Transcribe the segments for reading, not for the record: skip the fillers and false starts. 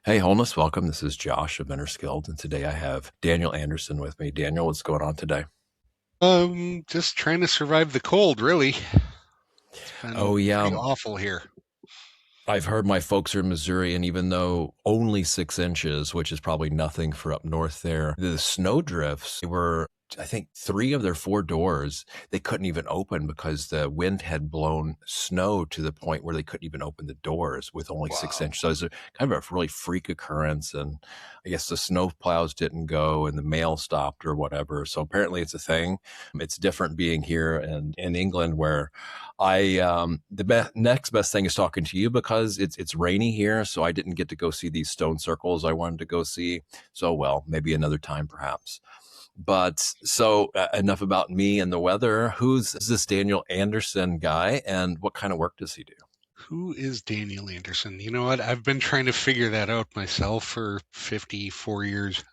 Hey, Wholeness, welcome. This is Josh of Inner Skilled, and today I have Daniel Anderson with me. Daniel, what's going on today? Just trying to survive the cold, really. It's been Oh, pretty yeah. awful here. I've heard my folks are in Missouri, and even though only 6 inches, which is probably nothing for up north there, the snow drifts were, I think, three of their four doors they couldn't even open because the wind had blown snow to the point where they couldn't even open the doors with only six Wow. inches. So it was kind of a really freak occurrence. And I guess the snow plows didn't go and the mail stopped or whatever. So apparently it's a thing. It's different being here in England where next best thing is talking to you because it's rainy here, so I didn't get to go see these stone circles I wanted to go see. So well, maybe another time perhaps. But so enough about me and the weather. Who's this Daniel Anderson guy, and what kind of work does he do? Who is Daniel Anderson? You know what? I've been trying to figure that out myself for 54 years.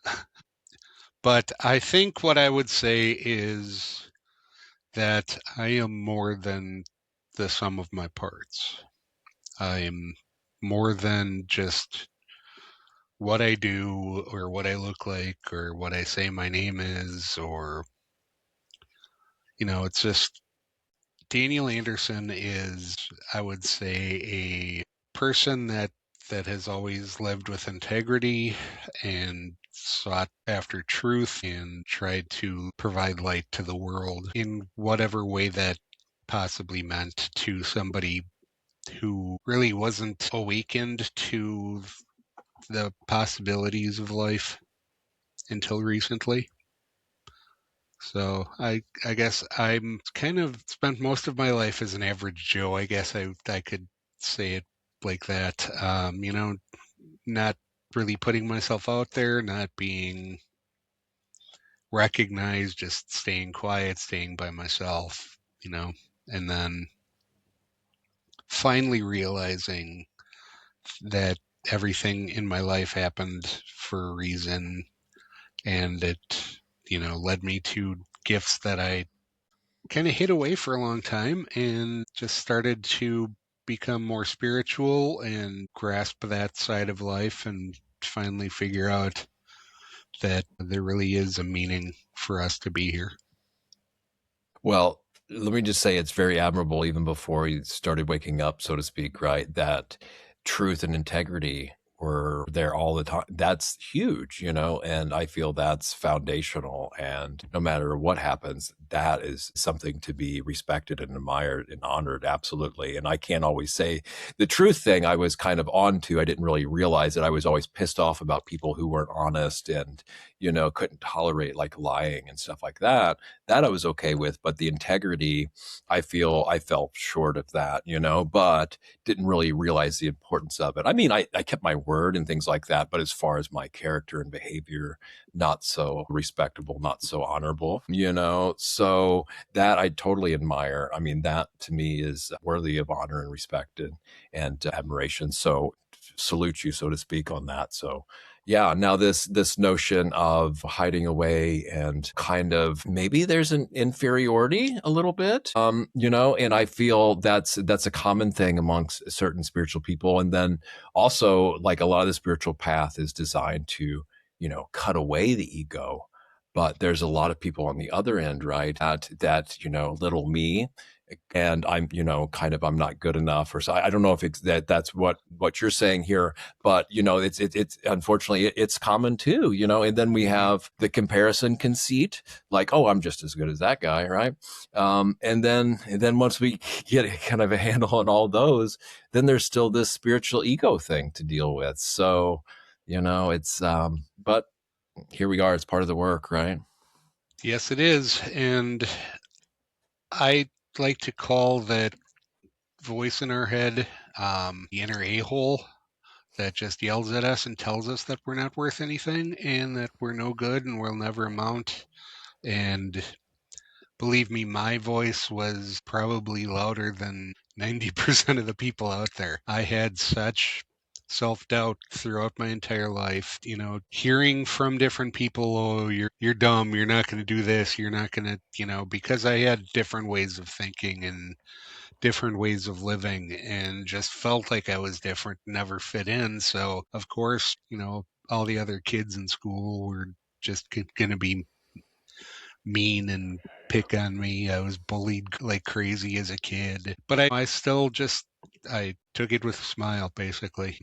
But I think what I would say is that I am more than the sum of my parts. I am more than just what I do or what I look like or what I say my name is, or, it's just Daniel Anderson is, I would say, a person that has always lived with integrity and sought after truth and tried to provide light to the world in whatever way that possibly meant to somebody who really wasn't awakened to the possibilities of life until recently. So I guess I'm kind of spent most of my life as an average Joe. I guess I could say it like that. Not really putting myself out there, not being recognized, just staying quiet, staying by myself, and then finally realizing that everything in my life happened for a reason, and it, led me to gifts that I kind of hid away for a long time and just started to become more spiritual and grasp that side of life and finally figure out that there really is a meaning for us to be here. Well, let me just say it's very admirable, even before you started waking up, so to speak, right? That truth and integrity were there all the time. That's huge, and I feel that's foundational. And no matter what happens, that is something to be respected and admired and honored. Absolutely. And I can't always say the truth thing I was kind of on to. I didn't really realize that I was always pissed off about people who weren't honest and, couldn't tolerate like lying and stuff like that. That I was okay with, but the integrity, I feel I fell short of that, but didn't really realize the importance of it. I mean, I kept my word and things like that, but as far as my character and behavior, not so respectable, not so honorable, so that I totally admire. I mean, that to me is worthy of honor and respect and admiration. So salute you, so to speak, on that. So yeah, now this notion of hiding away and kind of maybe there's an inferiority a little bit, and I feel that's a common thing amongst certain spiritual people. And then also, like, a lot of the spiritual path is designed to, cut away the ego. But there's a lot of people on the other end, right? That little me, and I'm, kind of I'm not good enough, or so. I don't know if it's that's what you're saying here, but it's unfortunately it's common too, and then we have the comparison conceit, like, oh, I'm just as good as that guy, right? And then once we get kind of a handle on all those, then there's still this spiritual ego thing to deal with. So it's but here we are, it's part of the work, right? Yes, it is. And I like to call that voice in our head the inner a-hole that just yells at us and tells us that we're not worth anything and that we're no good and we'll never amount. And believe me, my voice was probably louder than 90% of the people out there. I had such self doubt throughout my entire life, hearing from different people, oh, you're dumb, you're not going to do this, you're not going to, because I had different ways of thinking and different ways of living and just felt like I was different, never fit in. So, of course, all the other kids in school were just going to be mean and pick on me. I was bullied like crazy as a kid, but I still just, I took it with a smile, basically.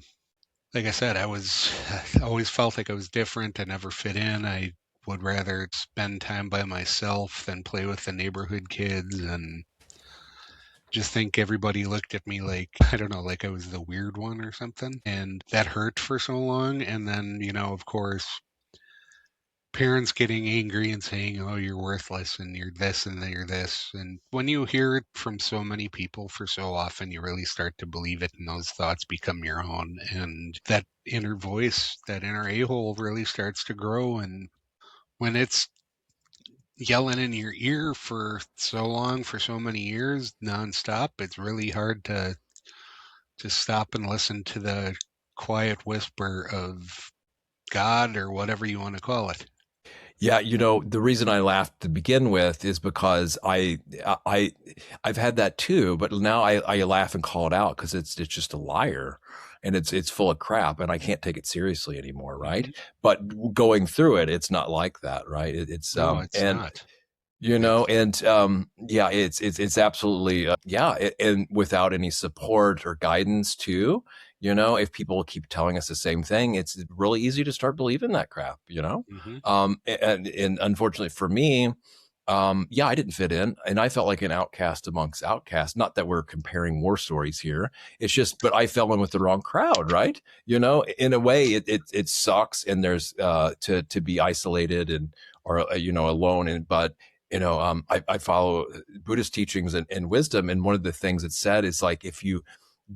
Like I said, I always felt like I was different. I never fit in. I would rather spend time by myself than play with the neighborhood kids, and just think everybody looked at me like, I don't know, like I was the weird one or something. And that hurt for so long. And then, of course, parents getting angry and saying, oh, you're worthless and you're this and you're this. And when you hear it from so many people for so often, you really start to believe it, and those thoughts become your own. And that inner voice, that inner a-hole really starts to grow. And when it's yelling in your ear for so long, for so many years, nonstop, it's really hard to stop and listen to the quiet whisper of God or whatever you want to call it. Yeah, the reason I laughed to begin with is because I I've had that too, but now I laugh and call it out because it's just a liar, and it's full of crap, and I can't take it seriously anymore, right? Hmm. But going through it, it's not like that, right? It's No, it's and not. It's and yeah, it's absolutely yeah, and without any support or guidance too. If people keep telling us the same thing, it's really easy to start believing that crap. hmm And unfortunately for me, yeah, I didn't fit in, and I felt like an outcast amongst outcasts. Not that we're comparing war stories here. It's just, but I fell in with the wrong crowd, right? In a way, it sucks, and there's to be isolated and or alone, and but I follow Buddhist teachings and wisdom, and one of the things it said is like, if you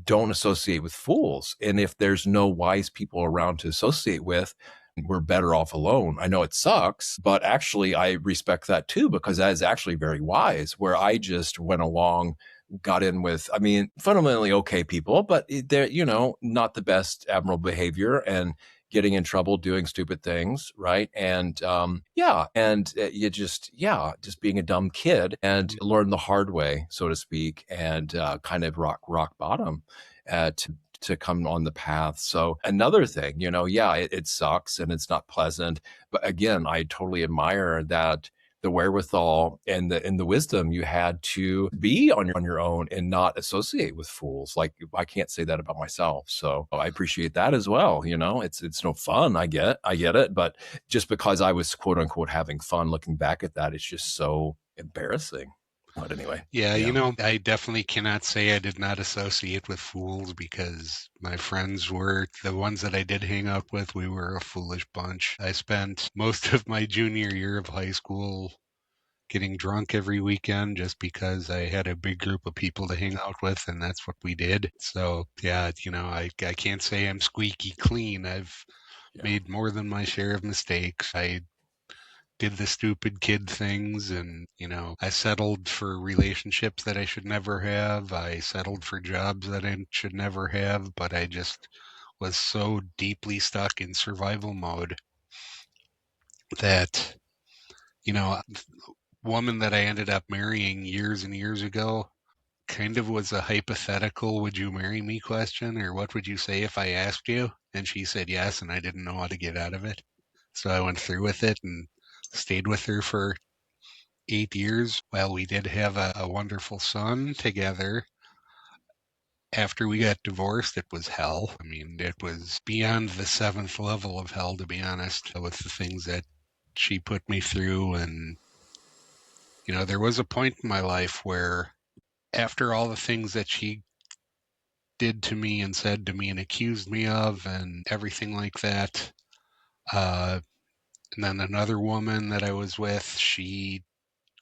don't associate with fools, and if there's no wise people around to associate with, we're better off alone. I know it sucks, but actually I respect that too, because that is actually very wise, where I just went along, got in with, I mean, fundamentally okay people, but they're, not the best admirable behavior, and getting in trouble, doing stupid things, right? And yeah, and you just being a dumb kid, and learn the hard way, so to speak, and kind of rock bottom to come on the path. So another thing, yeah, it sucks and it's not pleasant, but again, I totally admire that the wherewithal and the wisdom you had to be on your own and not associate with fools. Like, I can't say that about myself. So I appreciate that as well. It's no fun. I get it. But just because I was quote unquote having fun, looking back at that, it's just so embarrassing. But anyway, Yeah, yeah. I definitely cannot say I did not associate with fools, because my friends were the ones that I did hang out with. We were a foolish bunch. I spent most of my junior year of high school getting drunk every weekend just because I had a big group of people to hang out with, and that's what we did. So, yeah, I can't say I'm squeaky clean. I've Yeah. made more than my share of mistakes. I did the stupid kid things, and I settled for relationships that I should never have. I settled for jobs that I should never have, but I just was so deeply stuck in survival mode that, woman that I ended up marrying years and years ago kind of was a hypothetical would you marry me question, or what would you say if I asked you, and she said yes, and I didn't know how to get out of it, so I went through with it and stayed with her for 8 years. Well, we did have a wonderful son together. After we got divorced, it was hell. I mean, it was beyond the seventh level of hell, to be honest, with the things that she put me through. And, there was a point in my life where, after all the things that she did to me and said to me and accused me of and everything like that, uh, and then another woman that I was with, she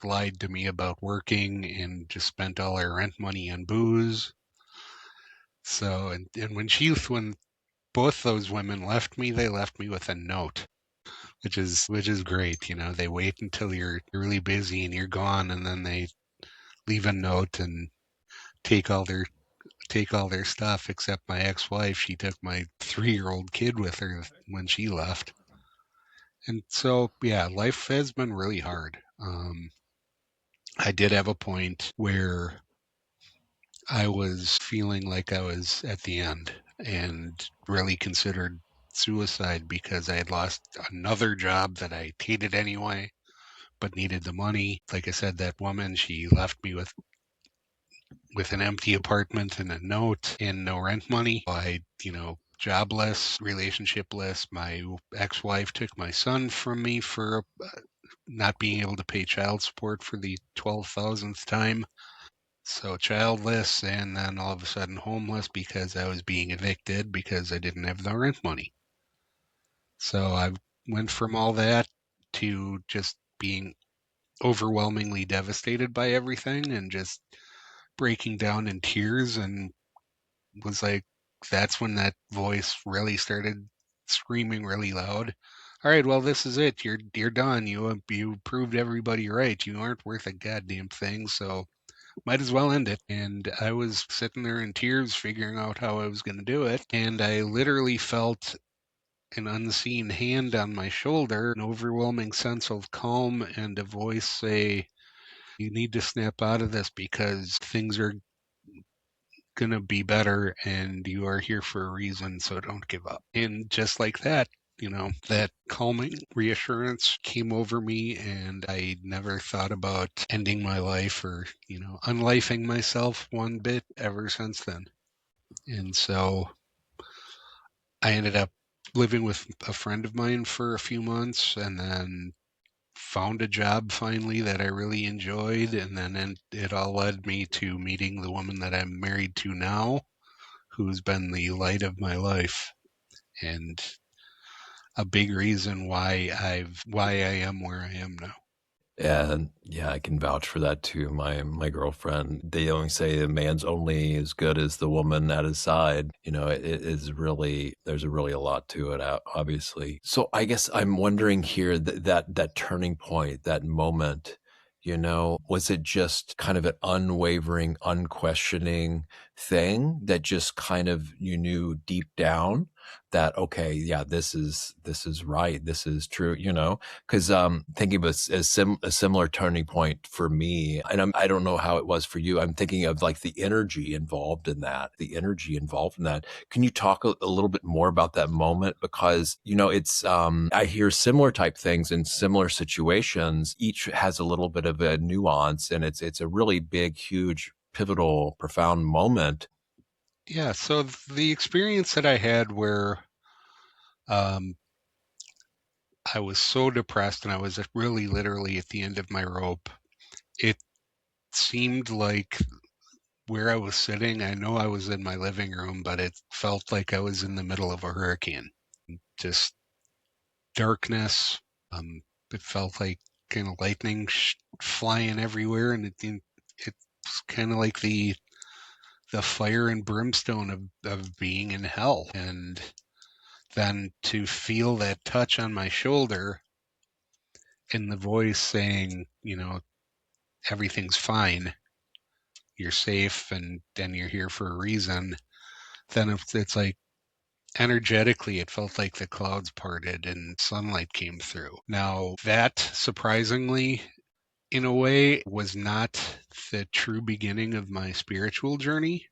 lied to me about working and just spent all her rent money on booze. So, and when both those women left me, they left me with a note, which is great. They wait until you're really busy and you're gone, and then they leave a note and take all their take all their stuff. Except my ex-wife, she took my 3-year-old kid with her when she left. And so, yeah, life has been really hard. I did have a point where I was feeling like I was at the end and really considered suicide because I had lost another job that I hated anyway, but needed the money. Like I said, that woman, she left me with an empty apartment and a note and no rent money. I, jobless, relationshipless. My ex-wife took my son from me for not being able to pay child support for the 12,000th time. So childless, and then all of a sudden homeless because I was being evicted because I didn't have the rent money. So I went from all that to just being overwhelmingly devastated by everything and just breaking down in tears, and was like, that's when that voice really started screaming really loud. All right, well, this is it. You're done. You proved everybody right. You aren't worth a goddamn thing. So might as well end it. And I was sitting there in tears, figuring out how I was going to do it. And I literally felt an unseen hand on my shoulder, an overwhelming sense of calm, and a voice say, you need to snap out of this because things are going to be better and you are here for a reason, so don't give up. And just like that, that calming reassurance came over me, and I never thought about ending my life or, unlifing myself one bit ever since then. And so I ended up living with a friend of mine for a few months, and then found a job finally that I really enjoyed. And then it all led me to meeting the woman that I'm married to now, who's been the light of my life and a big reason why I am where I am now. And yeah, I can vouch for that too. My girlfriend, they always say a man's only as good as the woman at his side. It is really, there's really a lot to it, obviously. So I guess I'm wondering here that turning point, that moment, was it just kind of an unwavering, unquestioning thing that just kind of you knew deep down that, okay, yeah, this is right, this is true, because thinking of a similar turning point for me, and I don't know how it was for you. I'm thinking of like the energy involved in that. Can you talk a little bit more about that moment? Because it's I hear similar type things in similar situations. Each has a little bit of a nuance, and it's a really big, huge, pivotal, profound moment. Yeah, so the experience that I had where um, I was so depressed and I was really literally at the end of my rope, it seemed like where I was sitting, I know I was in my living room, but it felt like I was in the middle of a hurricane. Just darkness. Um, it felt like kind of lightning flying everywhere, and it's kind of like the fire and brimstone of being in hell. And then to feel that touch on my shoulder and the voice saying, everything's fine, you're safe, and you're here for a reason. Then it's like energetically, it felt like the clouds parted and sunlight came through. Now, that surprisingly, in a way, was not the true beginning of my spiritual journey.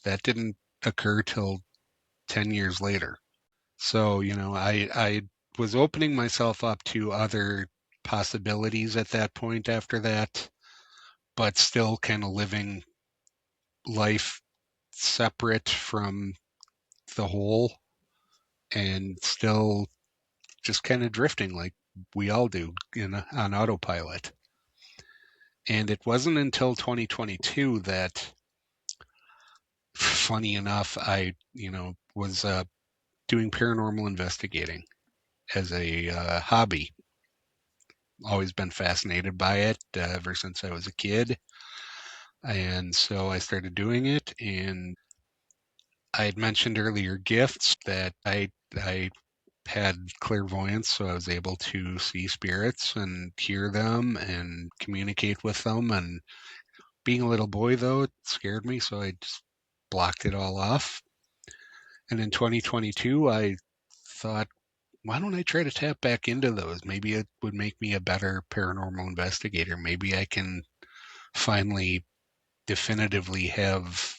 That didn't occur till 10 years later. So, I was opening myself up to other possibilities at that point after that, but still kind of living life separate from the whole, and still just kind of drifting like we all do on autopilot. And it wasn't until 2022 that, funny enough, I, was doing paranormal investigating as a hobby. Always been fascinated by it ever since I was a kid. And so I started doing it. And I had mentioned earlier gifts that I had clairvoyance, so I was able to see spirits and hear them and communicate with them. And being a little boy, though, it scared me, so I just blocked it all off. And in 2022, I thought, why don't I try to tap back into those? Maybe it would make me a better paranormal investigator. Maybe I can finally definitively have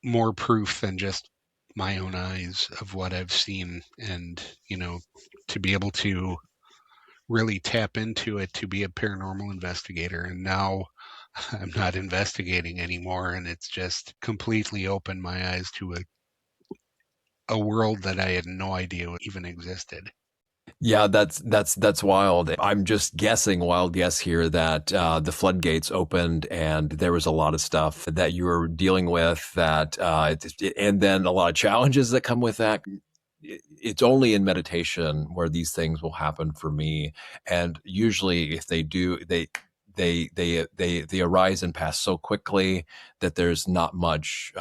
more proof than just my own eyes of what I've seen, and to be able to really tap into it, to be a paranormal investigator. And now I'm not investigating anymore, and it's just completely opened my eyes to a world that I had no idea even existed. Yeah, that's wild. I'm just guessing, wild guess here, that the floodgates opened and there was a lot of stuff that you were dealing with that, and then a lot of challenges that come with that. It's only in meditation where these things will happen for me, and usually, if they do, they arise and pass so quickly that there's not much.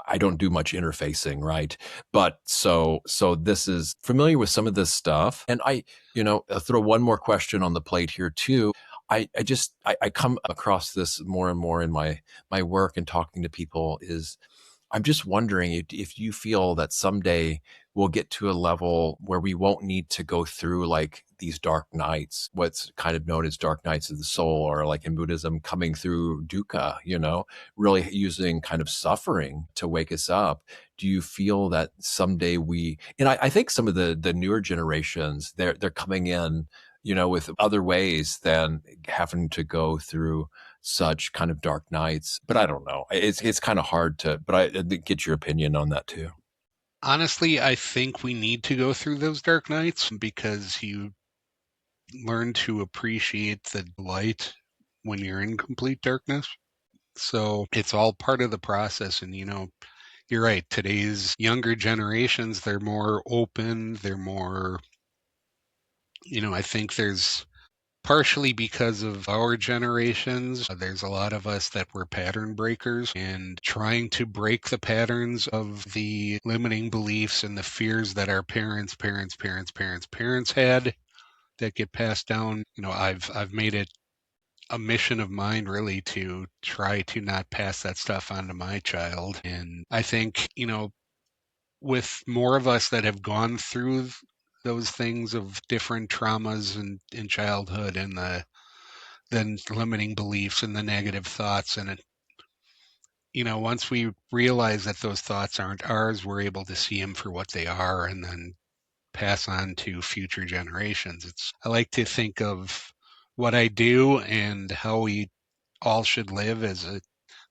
I don't do much interfacing, right? But so this is familiar with some of this stuff. And I'll throw one more question on the plate here too. I come across this more and more in my work and talking to people. Is I'm just wondering if you feel that someday we'll get to a level where we won't need to go through like these dark nights, what's kind of known as dark nights of the soul, or like in Buddhism, coming through dukkha, really using kind of suffering to wake us up. Do you feel that someday and I think some of the newer generations, they're coming in, with other ways than having to go through such kind of dark nights. But I don't know. It's kind of hard to, but I get your opinion on that too. Honestly, I think we need to go through those dark nights because you learn to appreciate the light when you're in complete darkness. So it's all part of the process. And, you're right. Today's younger generations, they're more open. They're more, I think there's partially because of our generations, there's a lot of us that were pattern breakers and trying to break the patterns of the limiting beliefs and the fears that our parents had that get passed down. I've made it a mission of mine really to try to not pass that stuff on to my child. And I think, with more of us that have gone through those things of different traumas in childhood and the then limiting beliefs and the negative thoughts, and once we realize that those thoughts aren't ours, we're able to see them for what they are and then pass on to future generations. I like to think of what I do and how we all should live as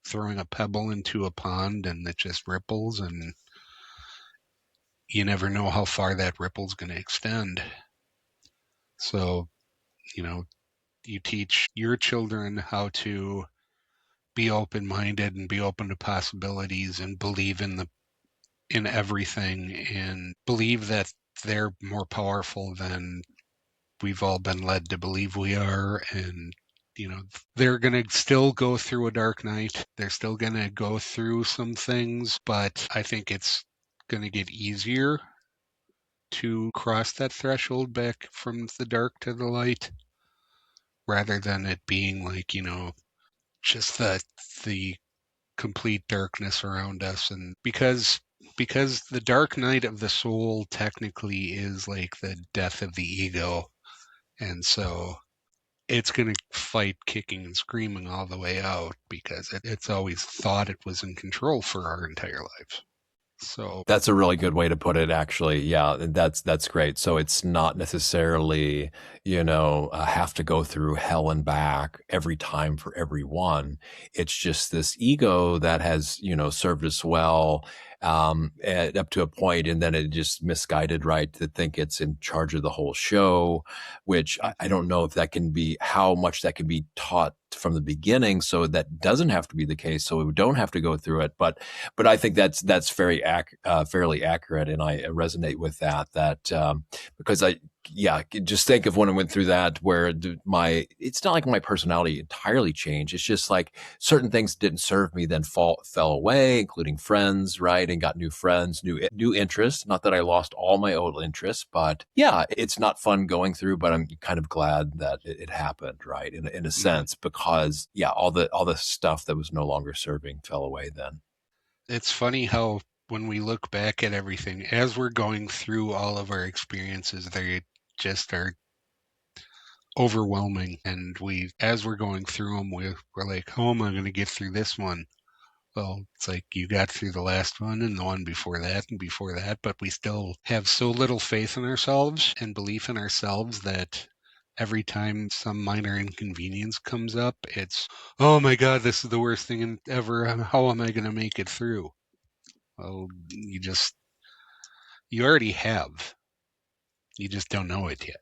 throwing a pebble into a pond and it just ripples, and you never know how far that ripple's going to extend. So, you know, you teach your children how to be open-minded and be open to possibilities and believe in everything and believe that they're more powerful than we've all been led to believe we are. And they're going to still go through a dark night. They're still going to go through some things, but I think it's going to get easier to cross that threshold back from the dark to the light, rather than it being like, just the complete darkness around us. And because the dark night of the soul technically is like the death of the ego, and so it's going to fight kicking and screaming all the way out because it's always thought it was in control for our entire lives. So That's a really good way to put it, actually. Yeah, that's great. So it's not necessarily, have to go through hell and back every time for everyone. It's just this ego that has, served us well, up to a point, and then it just misguided, right, to think it's in charge of the whole show, which I don't know if that can be, how much that can be taught from the beginning, so that doesn't have to be the case, so we don't have to go through it. But I think that's fairly accurate, and I resonate with that. Because just think of when I went through that, where it's not like my personality entirely changed. It's just like certain things didn't serve me, then fell away, including friends, right, and got new friends, new interests. Not that I lost all my old interests, but yeah, it's not fun going through. But I'm kind of glad that it happened, right, in a sense, because yeah, all the stuff that was no longer serving fell away then. it's funny how when we look back at everything as we're going through all of our experiences, they just are overwhelming. And as we're going through them, we're like, how am I going to get through this one? Well, it's like you got through the last one and the one before that and before that, but we still have so little faith in ourselves and belief in ourselves that every time some minor inconvenience comes up, it's, oh my God, this is the worst thing ever. How am I going to make it through? Well, you already have. You just don't know it yet.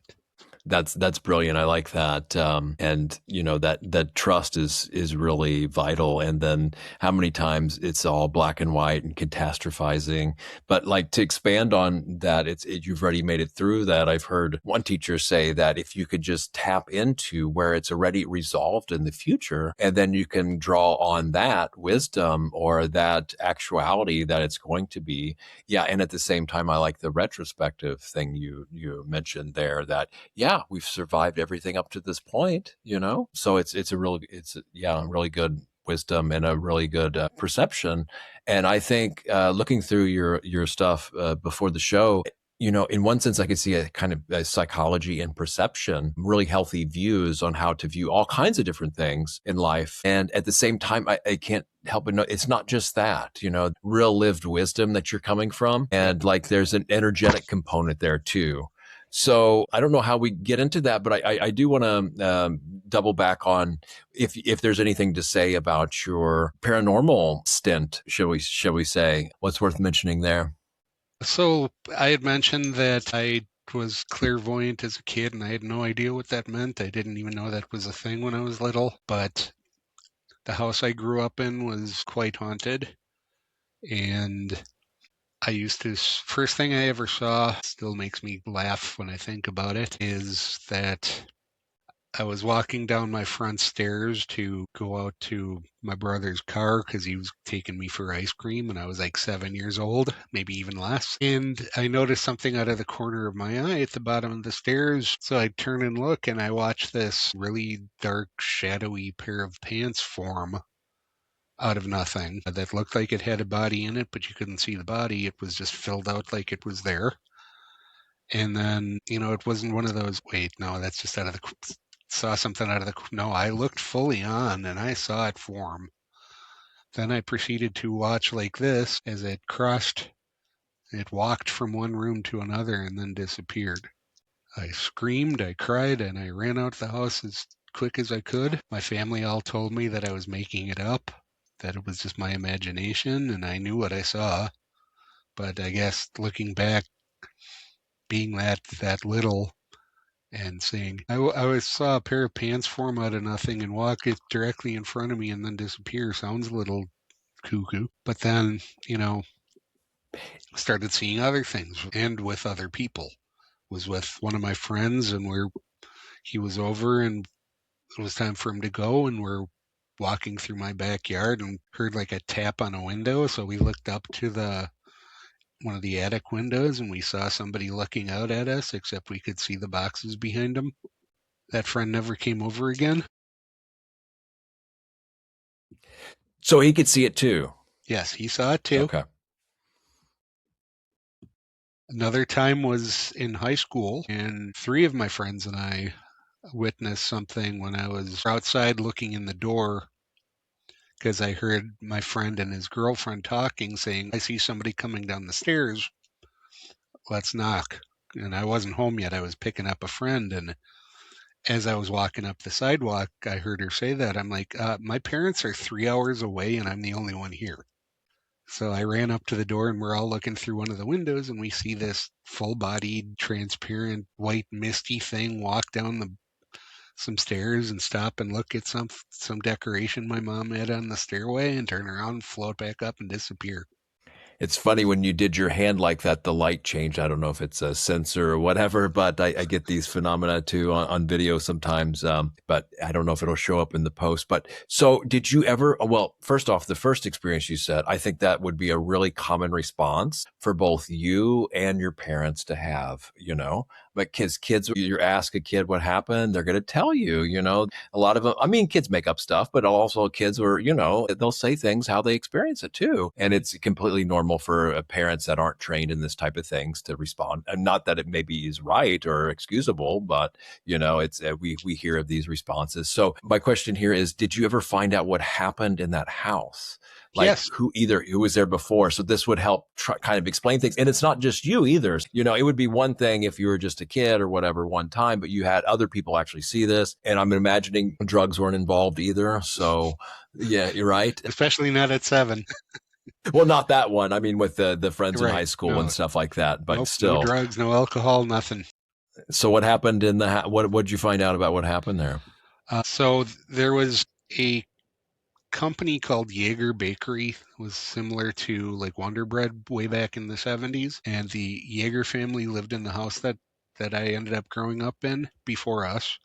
That's brilliant. I like that. And that trust is really vital. And then how many times it's all black and white and catastrophizing. But like, to expand on that, you've already made it through that. I've heard one teacher say that if you could just tap into where it's already resolved in the future, and then you can draw on that wisdom or that actuality that it's going to be. Yeah. And at the same time, I like the retrospective thing you mentioned there, that we've survived everything up to this point, so it's really good wisdom and a really good perception. And I think looking through your stuff before the show, in one sense, I could see a kind of a psychology and perception, really healthy views on how to view all kinds of different things in life. And at the same time, I can't help but know it's not just that, real lived wisdom that you're coming from. And like, there's an energetic component there too. So I don't know how we get into that, but I do want to double back on if there's anything to say about your paranormal stint, shall we say? What's worth mentioning there? So I had mentioned that I was clairvoyant as a kid, and I had no idea what that meant. I didn't even know that was a thing when I was little, but the house I grew up in was quite haunted. And first thing I ever saw, still makes me laugh when I think about it, is that I was walking down my front stairs to go out to my brother's car because he was taking me for ice cream, and I was like 7 years old, maybe even less. And I noticed something out of the corner of my eye at the bottom of the stairs. So I turn and look, and I watch this really dark, shadowy pair of pants form out of nothing that looked like it had a body in it, but you couldn't see the body. It was just filled out like it was there. And then, it wasn't one of those, wait, no, that's just out of the, saw something out of the, no, I looked fully on and I saw it form. Then I proceeded to watch like this as it walked from one room to another and then disappeared. I screamed, I cried, and I ran out the house as quick as I could. My family all told me that I was making it up, that it was just my imagination, and I knew what I saw. But I guess looking back, being that little and seeing, I saw a pair of pants form out of nothing and walk it directly in front of me and then disappear. Sounds a little cuckoo. But then, started seeing other things and with other people. Was with one of my friends, and he was over, and it was time for him to go, and we're walking through my backyard and heard like a tap on a window. So we looked up to the one of the attic windows and we saw somebody looking out at us, except we could see the boxes behind him. That friend never came over again. So he could see it too. Yes, he saw it too. Okay. Another time was in high school, and three of my friends and I witnessed something when I was outside looking in the door because I heard my friend and his girlfriend talking, saying, I see somebody coming down the stairs. Let's knock. And I wasn't home yet. I was picking up a friend. And as I was walking up the sidewalk, I heard her say that. I'm like, my parents are 3 hours away and I'm the only one here. So I ran up to the door and we're all looking through one of the windows and we see this full bodied, transparent, white, misty thing walk down some stairs and stop and look at some decoration my mom had on the stairway and turn around, float back up and disappear. It's funny when you did your hand like that, the light changed. I don't know if it's a sensor or whatever, but I get these phenomena too on video sometimes. But I don't know if it'll show up in the post. But so did you ever, well, first off, the first experience you said, I think that would be a really common response for both you and your parents to have, But kids, you ask a kid what happened, they're going to tell you, a lot of them, I mean, kids make up stuff, but also kids are, they'll say things how they experience it too. And it's completely normal for parents that aren't trained in this type of things to respond. And not that it maybe is right or excusable, but it's we hear of these responses. So my question here is, did you ever find out what happened in that house? Like Yes. who was there before? So this would help kind of explain things. And it's not just you either. It would be one thing if you were just a kid or whatever one time, but you had other people actually see this. And I'm imagining drugs weren't involved either. So yeah, you're right. Especially not at 7. Well, not that one. I mean, with the friends in Right. high school and No. stuff like that, but Nope. No still. drugs, no alcohol, nothing. So what happened in what did you find out about what happened there? So there was a company called Jaeger Bakery. It was similar to like Wonder Bread way back in the 70s. And the Jaeger family lived in the house that I ended up growing up in before us.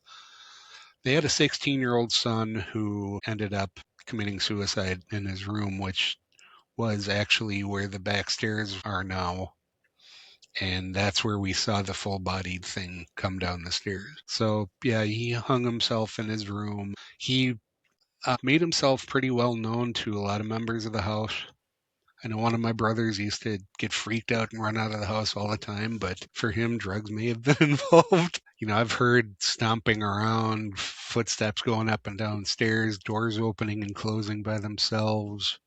They had a 16-year-old son who ended up committing suicide in his room, which was actually where the back stairs are now. And that's where we saw the full bodied thing come down the stairs. So, yeah, he hung himself in his room. He made himself pretty well known to a lot of members of the house. I know one of my brothers used to get freaked out and run out of the house all the time, but for him, drugs may have been involved. I've heard stomping around, footsteps going up and down stairs, doors opening and closing by themselves.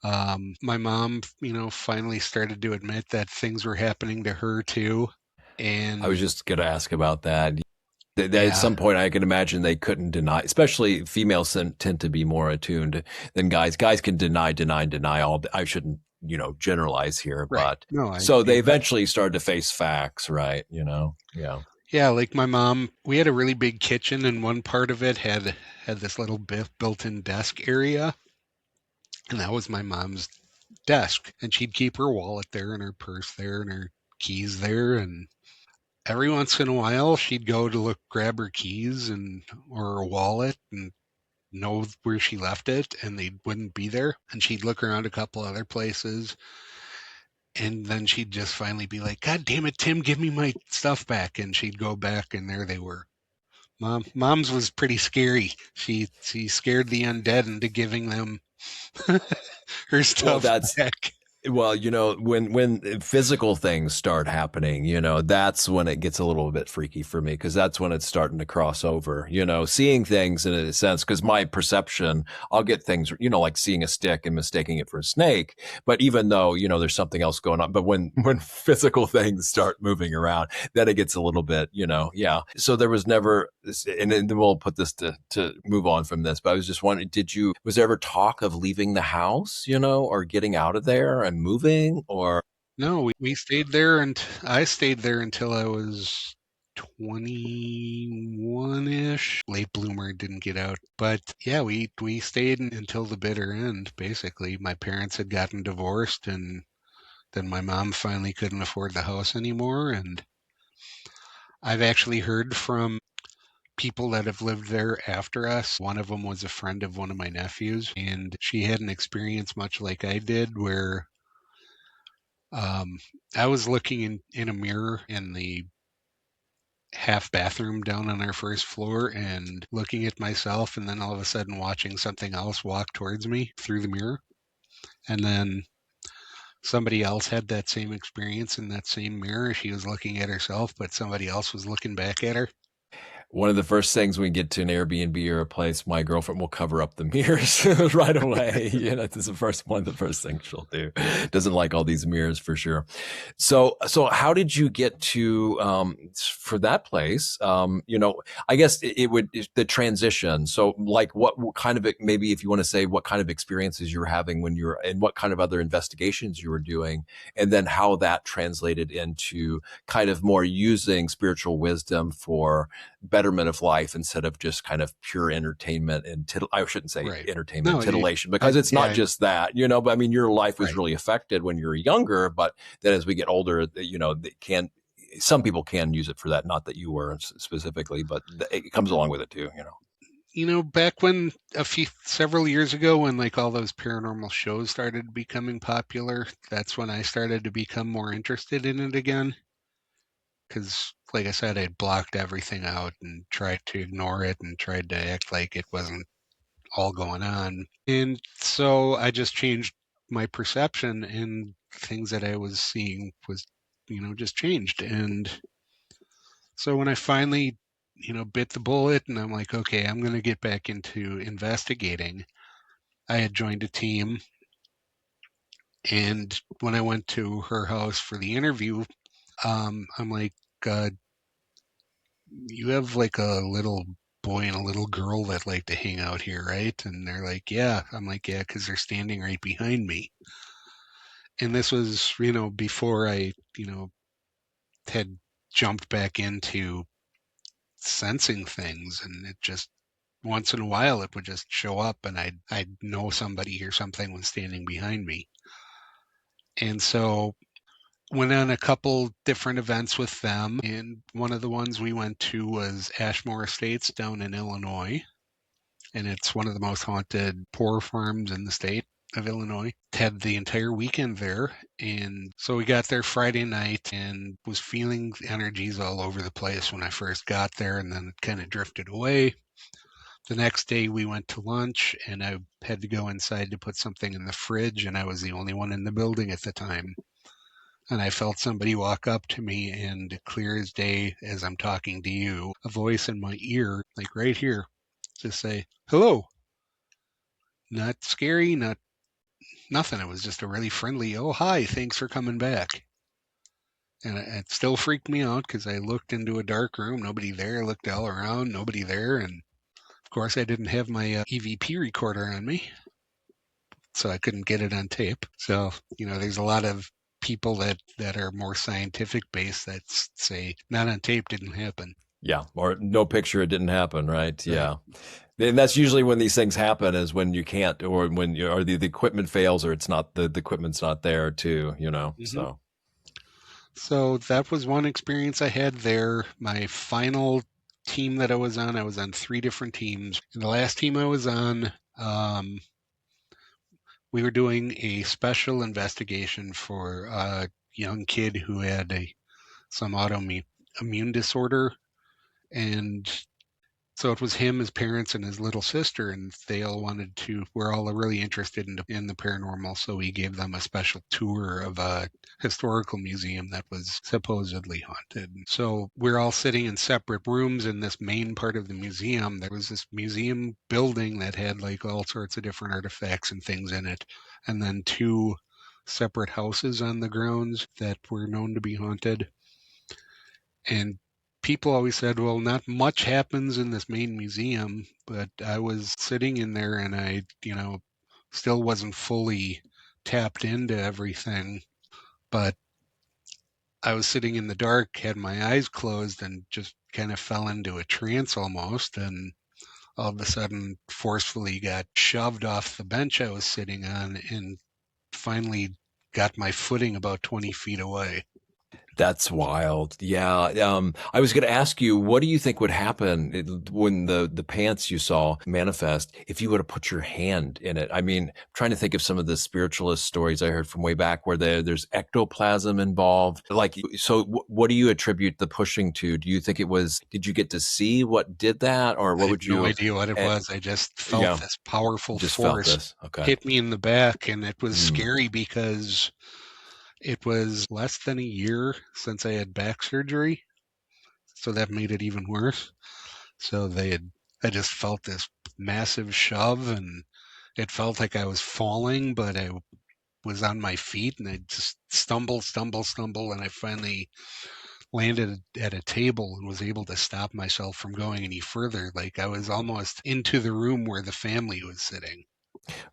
My mom, finally started to admit that things were happening to her too. I And was just going to ask about that. At yeah, some point, I can imagine they couldn't deny, especially females tend to be more attuned than guys. Guys can deny all. I shouldn't, generalize here, right. but No, so they eventually started to face facts, right? Yeah. yeah, like my mom, we had a really big kitchen, and one part of it had this little built-in desk area, and that was my mom's desk. And she'd keep her wallet there, and her purse there, and her keys there. And every once in a while, she'd go to grab her keys and or her wallet, and know where she left it, and they wouldn't be there. And she'd look around a couple other places, and then she'd just finally be like, "God damn it, Tim, give me my stuff back!" And she'd go back, and there they were. Mom's was pretty scary. She scared the undead into giving them her Well, stuff that's back. Well, when physical things start happening, that's when it gets a little bit freaky for me because that's when it's starting to cross over, seeing things in a sense. Because my perception, I'll get things, like seeing a stick and mistaking it for a snake. But even though, there's something else going on, but when physical things start moving around, then it gets a little bit, yeah. So there was never, and then we'll put this to move on from this. But I was just wondering, was there ever talk of leaving the house, or getting out of there and moving, or No, we stayed there, and I stayed there until I was 21-ish. Late bloomer, didn't get out. But yeah, we stayed until the bitter end, basically. My parents had gotten divorced, and then my mom finally couldn't afford the house anymore. And I've actually heard from people that have lived there after us. One of them was a friend of one of my nephews, and she had an experience much like I did where um, I was looking in a mirror in the half bathroom down on our first floor and looking at myself, and then all of a sudden watching something else walk towards me through the mirror. And then somebody else had that same experience in that same mirror. She was looking at herself, but somebody else was looking back at her. one of the first things we get to an Airbnb or a place, my girlfriend will cover up the mirrors right away. That's one of the first things she'll do. Doesn't like all these mirrors for sure. So how did you get to for that place? I guess the transition. So like what kind of maybe if you want to say what kind of experiences you were having when you were and what kind of other investigations you were doing, and then how that translated into kind of more using spiritual wisdom for betterment of life instead of just kind of pure entertainment and I shouldn't say Right. entertainment, No, titillation, because it's not yeah, just that, but I mean, your life was right. really affected when you were younger, but then as we get older, some people can use it for that. Not that you were specifically, but it comes along with it too. Back when several years ago, when like all those paranormal shows started becoming popular, that's when I started to become more interested in it again. because, like I said, I'd blocked everything out and tried to ignore it and tried to act like it wasn't all going on. And so I just changed my perception, and things that I was seeing was, just changed. And so when I finally, bit the bullet and I'm like, okay, I'm going to get back into investigating, I had joined a team. And when I went to her house for the interview, I'm like, you have like a little boy and a little girl that like to hang out here, right? And they're like, yeah. I'm like, yeah, because they're standing right behind me. And this was, before I, had jumped back into sensing things, and it just once in a while it would just show up, and I'd know somebody or something was standing behind me. And so went on a couple different events with them, and one of the ones we went to was Ashmore Estates down in Illinois, and it's one of the most haunted poor farms in the state of Illinois. Had the entire weekend there, and so we got there Friday night and was feeling energies all over the place when I first got there, and then it kind of drifted away. The next day we went to lunch, and I had to go inside to put something in the fridge, and I was the only one in the building at the time. And I felt somebody walk up to me, and clear as day, as I'm talking to you, a voice in my ear, like right here, just say, hello. Not scary, not nothing. It was just a really friendly, oh, hi, thanks for coming back. And it still freaked me out because I looked into a dark room, nobody there, looked all around, nobody there. And of course, I didn't have my EVP recorder on me, so I couldn't get it on tape. So, there's a lot of people that are more scientific based that say not on tape didn't happen. Yeah, or no picture, it didn't happen, right? Right. Yeah. And that's usually when these things happen, is when you can't, or when you, or the equipment fails, or it's not, the equipment's not there too, Hmm. so. So that was one experience I had there. My final team that I was on 3 different teams. And the last team I was on, we were doing a special investigation for a young kid who had some autoimmune disorder. And so it was him, his parents, and his little sister, and they all we're all really interested in the paranormal. So we gave them a special tour of a historical museum that was supposedly haunted. So we're all sitting in separate rooms in this main part of the museum. There was this museum building that had like all sorts of different artifacts and things in it, and then 2 separate houses on the grounds that were known to be haunted. And people always said, well, not much happens in this main museum, but I was sitting in there and I, still wasn't fully tapped into everything. But I was sitting in the dark, had my eyes closed, and just kind of fell into a trance almost. And all of a sudden, forcefully got shoved off the bench I was sitting on and finally got my footing about 20 feet away. That's wild. Yeah. I was going to ask you, what do you think would happen when the pants you saw manifest if you would have put your hand in it? I mean, I'm trying to think of some of the spiritualist stories I heard from way back where there's ectoplasm involved. Like, so what do you attribute the pushing to? Do you think did you get to see what did that, or I what had would no you, idea what it eh, was. I just felt yeah, this powerful just felt force this? Okay. hit me in the back, and it was Mm. scary because it was less than a year since I had back surgery, so that made it even worse. So I just felt this massive shove, and it felt like I was falling, but I was on my feet, and I just stumble, and I finally landed at a table and was able to stop myself from going any further. Like I was almost into the room where the family was sitting.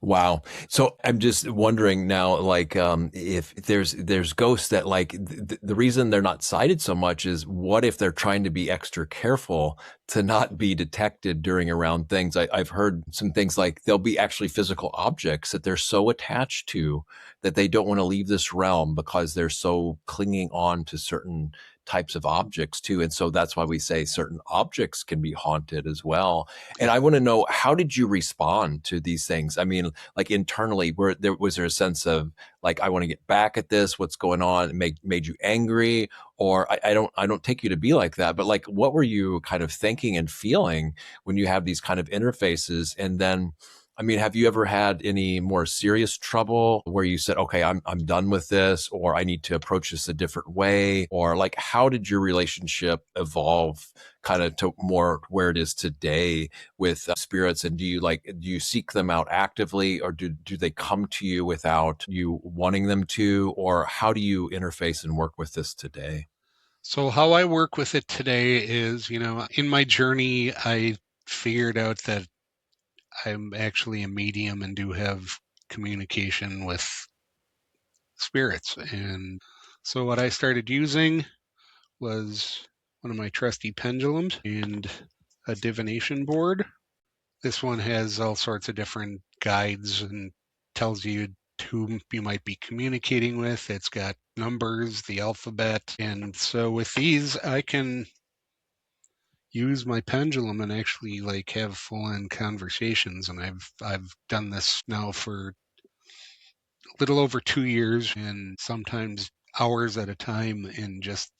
Wow. So I'm just wondering now, like, if there's ghosts that, like, the reason they're not sighted so much is, what if they're trying to be extra careful to not be detected during around things? I've heard some things like there'll be actually physical objects that they're so attached to that they don't want to leave this realm because they're so clinging on to certain types of objects too. And so that's why we say certain objects can be haunted as well. And Yeah. I want to know, how did you respond to these things? I mean, like internally, was there a sense of like, I want to get back at this, what's going on? It made you angry, or I don't take you to be like that, but like, what were you kind of thinking and feeling when you have these kind of interfaces? And then, I mean, have you ever had any more serious trouble where you said, okay, I'm done with this, or I need to approach this a different way? Or like, how did your relationship evolve kind of to more where it is today with spirits? And do you seek them out actively, or do they come to you without you wanting them to? Or how do you interface and work with this today? So how I work with it today is, in my journey, I figured out that I'm actually a medium and do have communication with spirits. And so what I started using was one of my trusty pendulums and a divination board. This one has all sorts of different guides and tells you who you might be communicating with. It's got numbers, the alphabet. And so with these, I can use my pendulum and actually like have full-on conversations. And I've done this now for a little over 2 years, and sometimes hours at a time, and just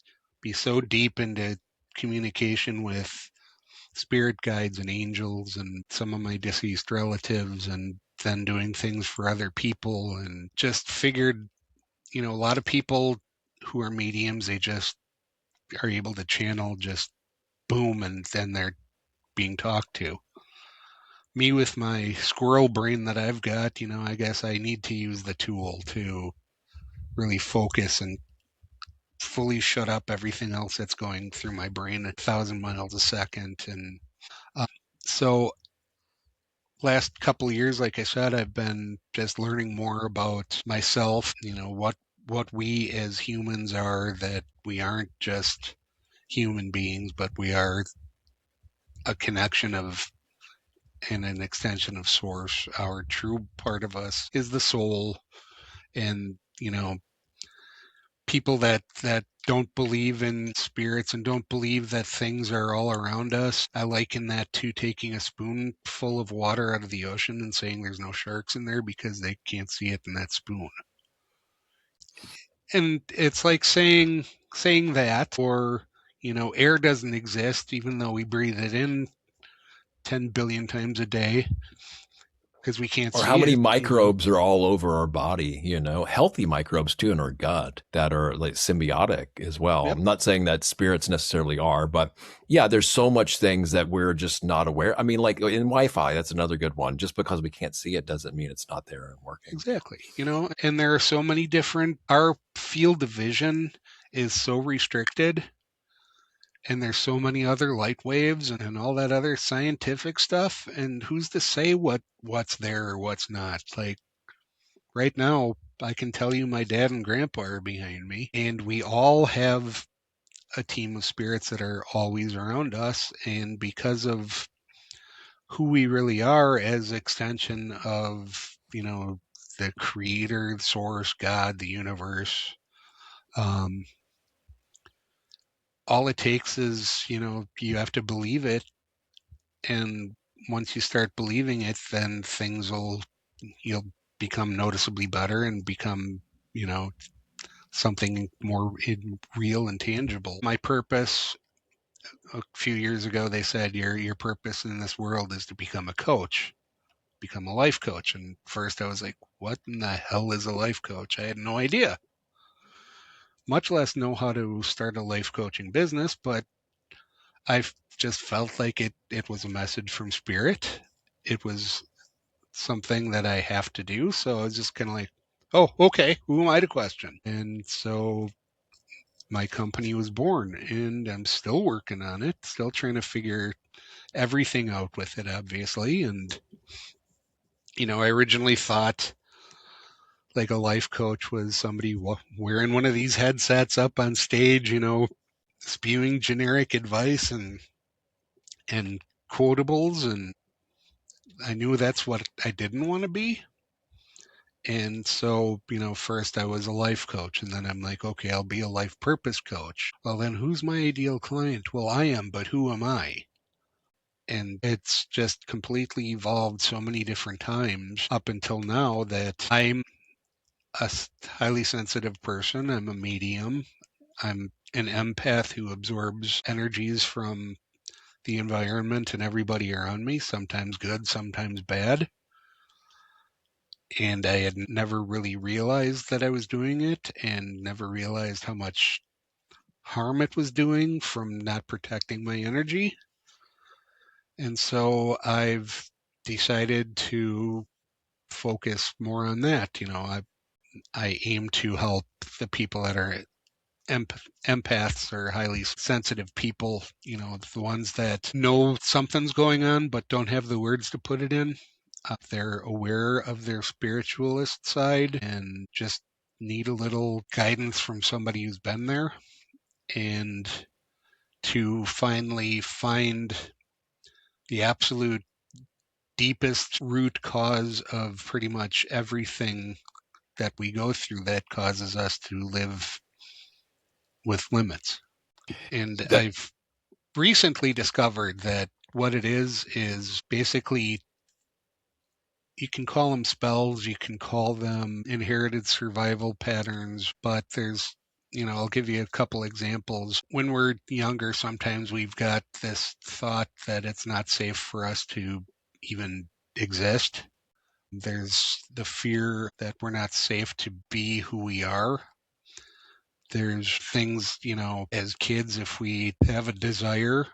be so deep into communication with spirit guides and angels and some of my deceased relatives, and then doing things for other people. And just figured, a lot of people who are mediums, they just are able to channel, just boom, and then they're being talked to. Me, with my squirrel brain that I've got, I guess I need to use the tool to really focus and fully shut up everything else that's going through my brain at 1,000 miles a second. And uh, so last couple of years, like I said, I've been just learning more about myself, what we as humans are, that we aren't just human beings, but we are a connection of and an extension of source. Our true part of us is the soul. And people that don't believe in spirits and don't believe that things are all around us, I liken that to taking a spoonful of water out of the ocean and saying there's no sharks in there because they can't see it in that spoon. And it's like saying that, or air doesn't exist even though we breathe it in 10 billion times a day because we can't Or how see many it. microbes are all over our body, healthy microbes too in our gut that are like symbiotic as well. Yep, I'm not saying that spirits necessarily are, but yeah, there's so much things that we're just not aware. I mean, like in Wi-Fi, that's another good one. Just because we can't see it doesn't mean it's not there and working. exactly. And there are so many different, our field of vision is so restricted, and there's so many other light waves and all that other scientific stuff. And who's to say what's there or what's not? Like right now, I can tell you my dad and grandpa are behind me, and we all have a team of spirits that are always around us. And because of who we really are as extension of, the creator, the source, God, the universe, um, all it takes is, you have to believe it. And once you start believing it, then you'll become noticeably better and become, something more real and tangible. My purpose, a few years ago, they said your purpose in this world is to become a coach, become a life coach. And first I was like, what in the hell is a life coach? I had no idea, much less know how to start a life coaching business. But I've just felt like it was a message from spirit. It was something that I have to do. So I was just kind of like, oh, okay, who am I to question? And so my company was born, and I'm still working on it, still trying to figure everything out with it, obviously. And, I originally thought like a life coach was somebody wearing one of these headsets up on stage, spewing generic advice and quotables. And I knew that's what I didn't want to be. And so, first I was a life coach, and then I'm like, okay, I'll be a life purpose coach. Well, then who's my ideal client? Well, I am, but who am I? And it's just completely evolved so many different times up until now that I'm a highly sensitive person. I'm a medium. I'm an empath who absorbs energies from the environment and everybody around me, sometimes good, sometimes bad. And I had never really realized that I was doing it, and never realized how much harm it was doing from not protecting my energy. And so I've decided to focus more on that. I aim to help the people that are empaths, or highly sensitive people, the ones that know something's going on but don't have the words to put it in. They're aware of their spiritualist side and just need a little guidance from somebody who's been there, and to finally find the absolute deepest root cause of pretty much everything that we go through that causes us to live with limits. And That I've recently discovered that what it is basically, you can call them spells, you can call them inherited survival patterns, but I'll give you a couple examples. When we're younger, sometimes we've got this thought that it's not safe for us to even exist. There's the fear that we're not safe to be who we are. There's things, as kids, if we have a desire,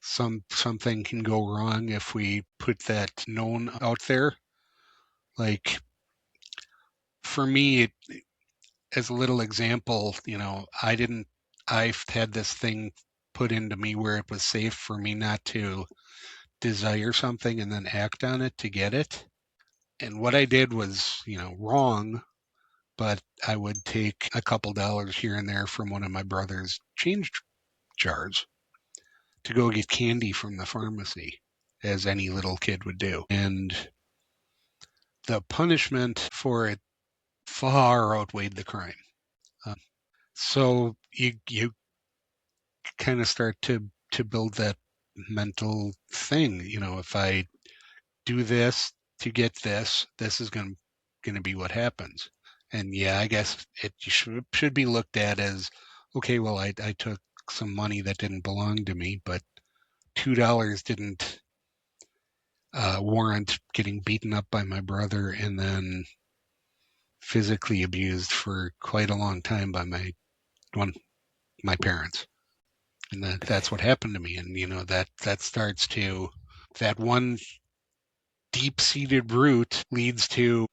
something can go wrong if we put that known out there. Like, for me, as a little example, I've had this thing put into me where it was safe for me not to desire something and then act on it to get it. And what I did was, wrong, but I would take a couple dollars here and there from one of my brother's change jars to go get candy from the pharmacy, as any little kid would do. And the punishment for it far outweighed the crime. Uh, so you kind of start to build that mental thing. If I do this to get this, this is going to be what happens. And yeah, I guess it should be looked at as, okay, well, I took some money that didn't belong to me, but $2 didn't warrant getting beaten up by my brother and then physically abused for quite a long time by my parents. And that's what happened to me. And that starts to, that one deep-seated root leads to,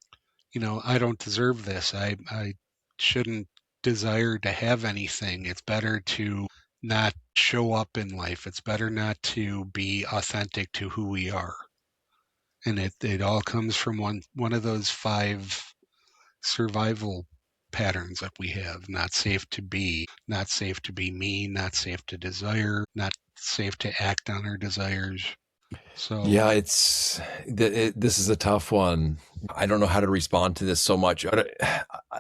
I don't deserve this. I shouldn't desire to have anything. It's better to not show up in life. It's better not to be authentic to who we are. And it all comes from one of those 5 survival patterns that we have. Not safe to be, not safe to be me, not safe to desire, not safe to act on our desires. So, Yeah, this is a tough one. I don't know how to respond to this so much.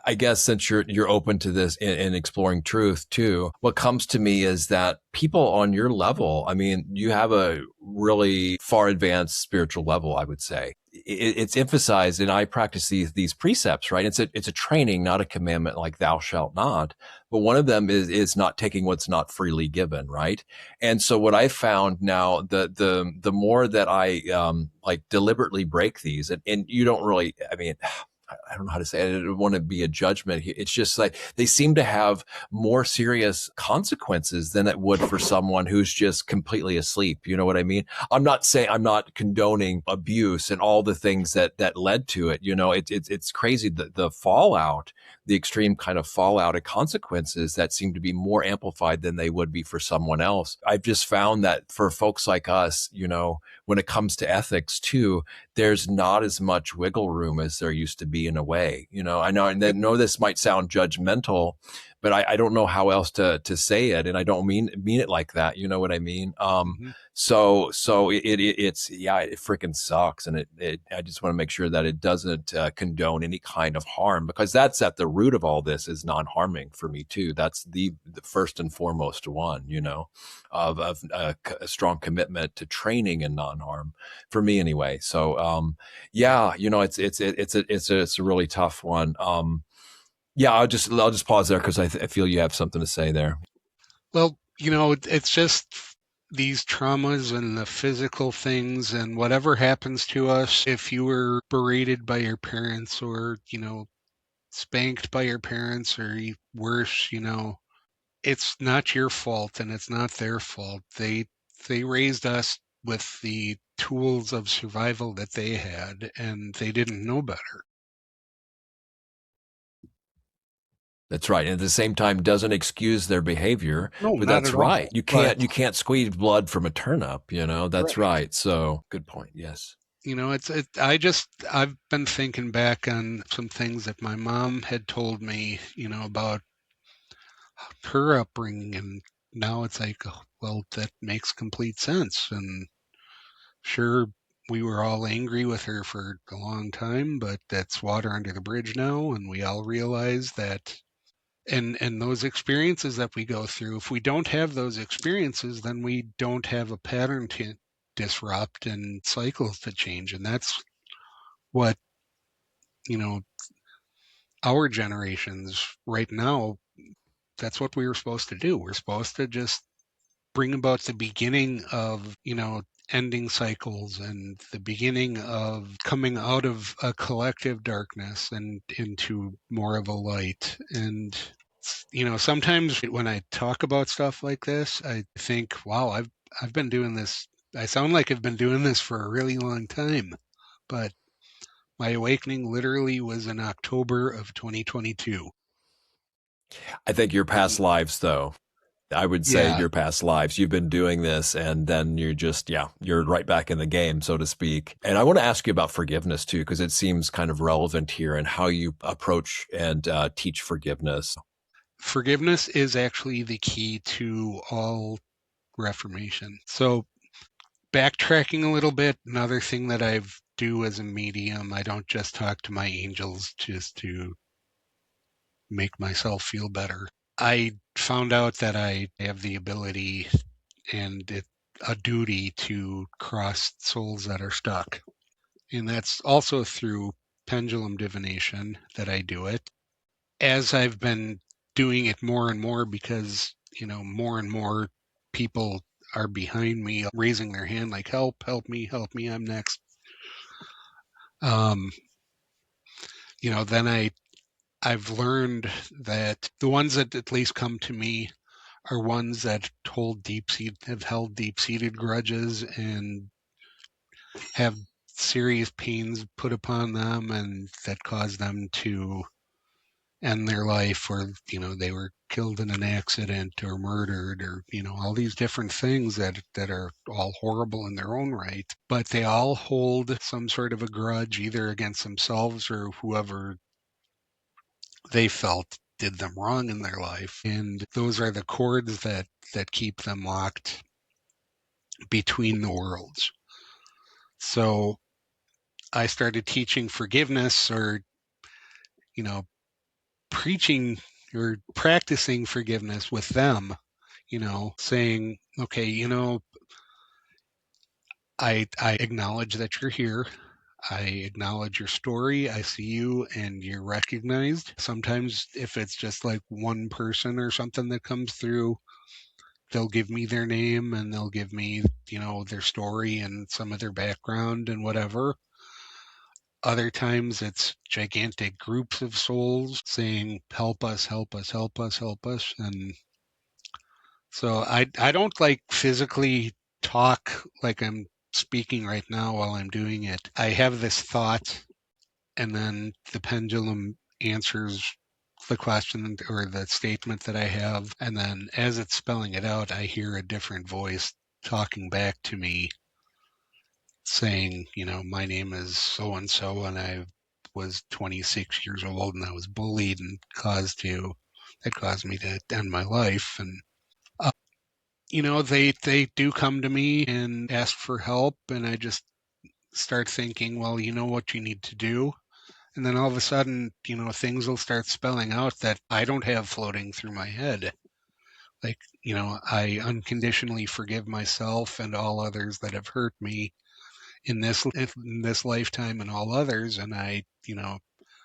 I guess since you're open to this and exploring truth too, what comes to me is that people on your level, I mean, you have a really far advanced spiritual level, I would say. It's emphasized, and I practice these precepts, right? It's a training, not a commandment like thou shalt not. But one of them is not taking what's not freely given, right? And so what I found now, the more that I like deliberately break these, and you don't really, I mean, I don't know how to say it. I don't want to be a judgment here. It's just like they seem to have more serious consequences than it would for someone who's just completely asleep. You know what I mean? I'm not saying, I'm not condoning abuse and all the things that led to it. It's crazy, the fallout, the extreme kind of fallout and consequences that seem to be more amplified than they would be for someone else. I've just found that for folks like us, when it comes to ethics too, there's not as much wiggle room as there used to be in a way. I know this might sound judgmental, but I don't know how else to say it. And I don't mean it like that. You know what I mean? mhm. So it's, yeah, it freaking sucks. And I just want to make sure that it doesn't condone any kind of harm, because that's at the root of all this, is non-harming for me too. That's the first and foremost one, of a strong commitment to training and non-harm for me anyway. So, yeah, it's a really tough one. Yeah, I'll just pause there because I feel you have something to say there. Well, it's just these traumas and the physical things and whatever happens to us. If you were berated by your parents or, spanked by your parents or worse, it's not your fault and it's not their fault. They raised us with the tools of survival that they had and they didn't know better. That's right. And at the same time, doesn't excuse their behavior, No, but not that's at right. all. You But can't squeeze blood from a turnip, you know. That's right. right. So good point. Yes. I've been thinking back on some things that my mom had told me, about her upbringing, and now it's like, oh, well, that makes complete sense. And sure, we were all angry with her for a long time, but that's water under the bridge now, and we all realize that. And those experiences that we go through, if we don't have those experiences, then we don't have a pattern to disrupt and cycles to change. And that's what, you know, our generations right now, that's what we were supposed to do. We're supposed to just bring about the beginning of, ending cycles and the beginning of coming out of a collective darkness and into more of a light. And sometimes when I talk about stuff like this, I think, wow, I've been doing this. I sound like I've been doing this for a really long time, but my awakening literally was in October of 2022. I think your past And lives, though, I would say yeah, your past lives, you've been doing this and then you're right back in the game, so to speak. And I want to ask you about forgiveness too, because it seems kind of relevant here and how you approach and teach forgiveness. forgiveness is actually the key to all Reformation. So backtracking a little bit, another thing that I do as a medium, I don't just talk to my angels just to make myself feel better. I found out that I have the ability and a duty to cross souls that are stuck. And that's also through pendulum divination that I do it. As I've been doing it more and more because, more and more people are behind me raising their hand like, help me, I'm next. Um, then I've learned that the ones that at least come to me are ones that have held deep seated grudges and have serious pains put upon them and that cause them to end their life, or they were killed in an accident or murdered, or all these different things that are all horrible in their own right, but they all hold some sort of a grudge either against themselves or whoever they felt did them wrong in their life, and those are the cords that keep them locked between the worlds. So I started teaching forgiveness, or you know preaching or practicing forgiveness with them, saying, okay, I acknowledge that you're here. I acknowledge your story. I see you and you're recognized. Sometimes if it's just like one person or something that comes through, they'll give me their name and they'll give me, their story and some of their background and whatever. Other times it's gigantic groups of souls saying, help us, help us, help us, help us. And so I don't like physically talk like I'm speaking right now while I'm doing it. I have this thought and then the pendulum answers the question or the statement that I have. And then as it's spelling it out, I hear a different voice talking back to me saying, my name is so and so, and I was 26 years old and I was bullied and that caused me to end my life. And uh, they do come to me and ask for help, and I just start thinking, well, you know what you need to do. And then all of a sudden, things will start spelling out that I don't have floating through my head. Like, I unconditionally forgive myself and all others that have hurt me in this lifetime and all others, and I,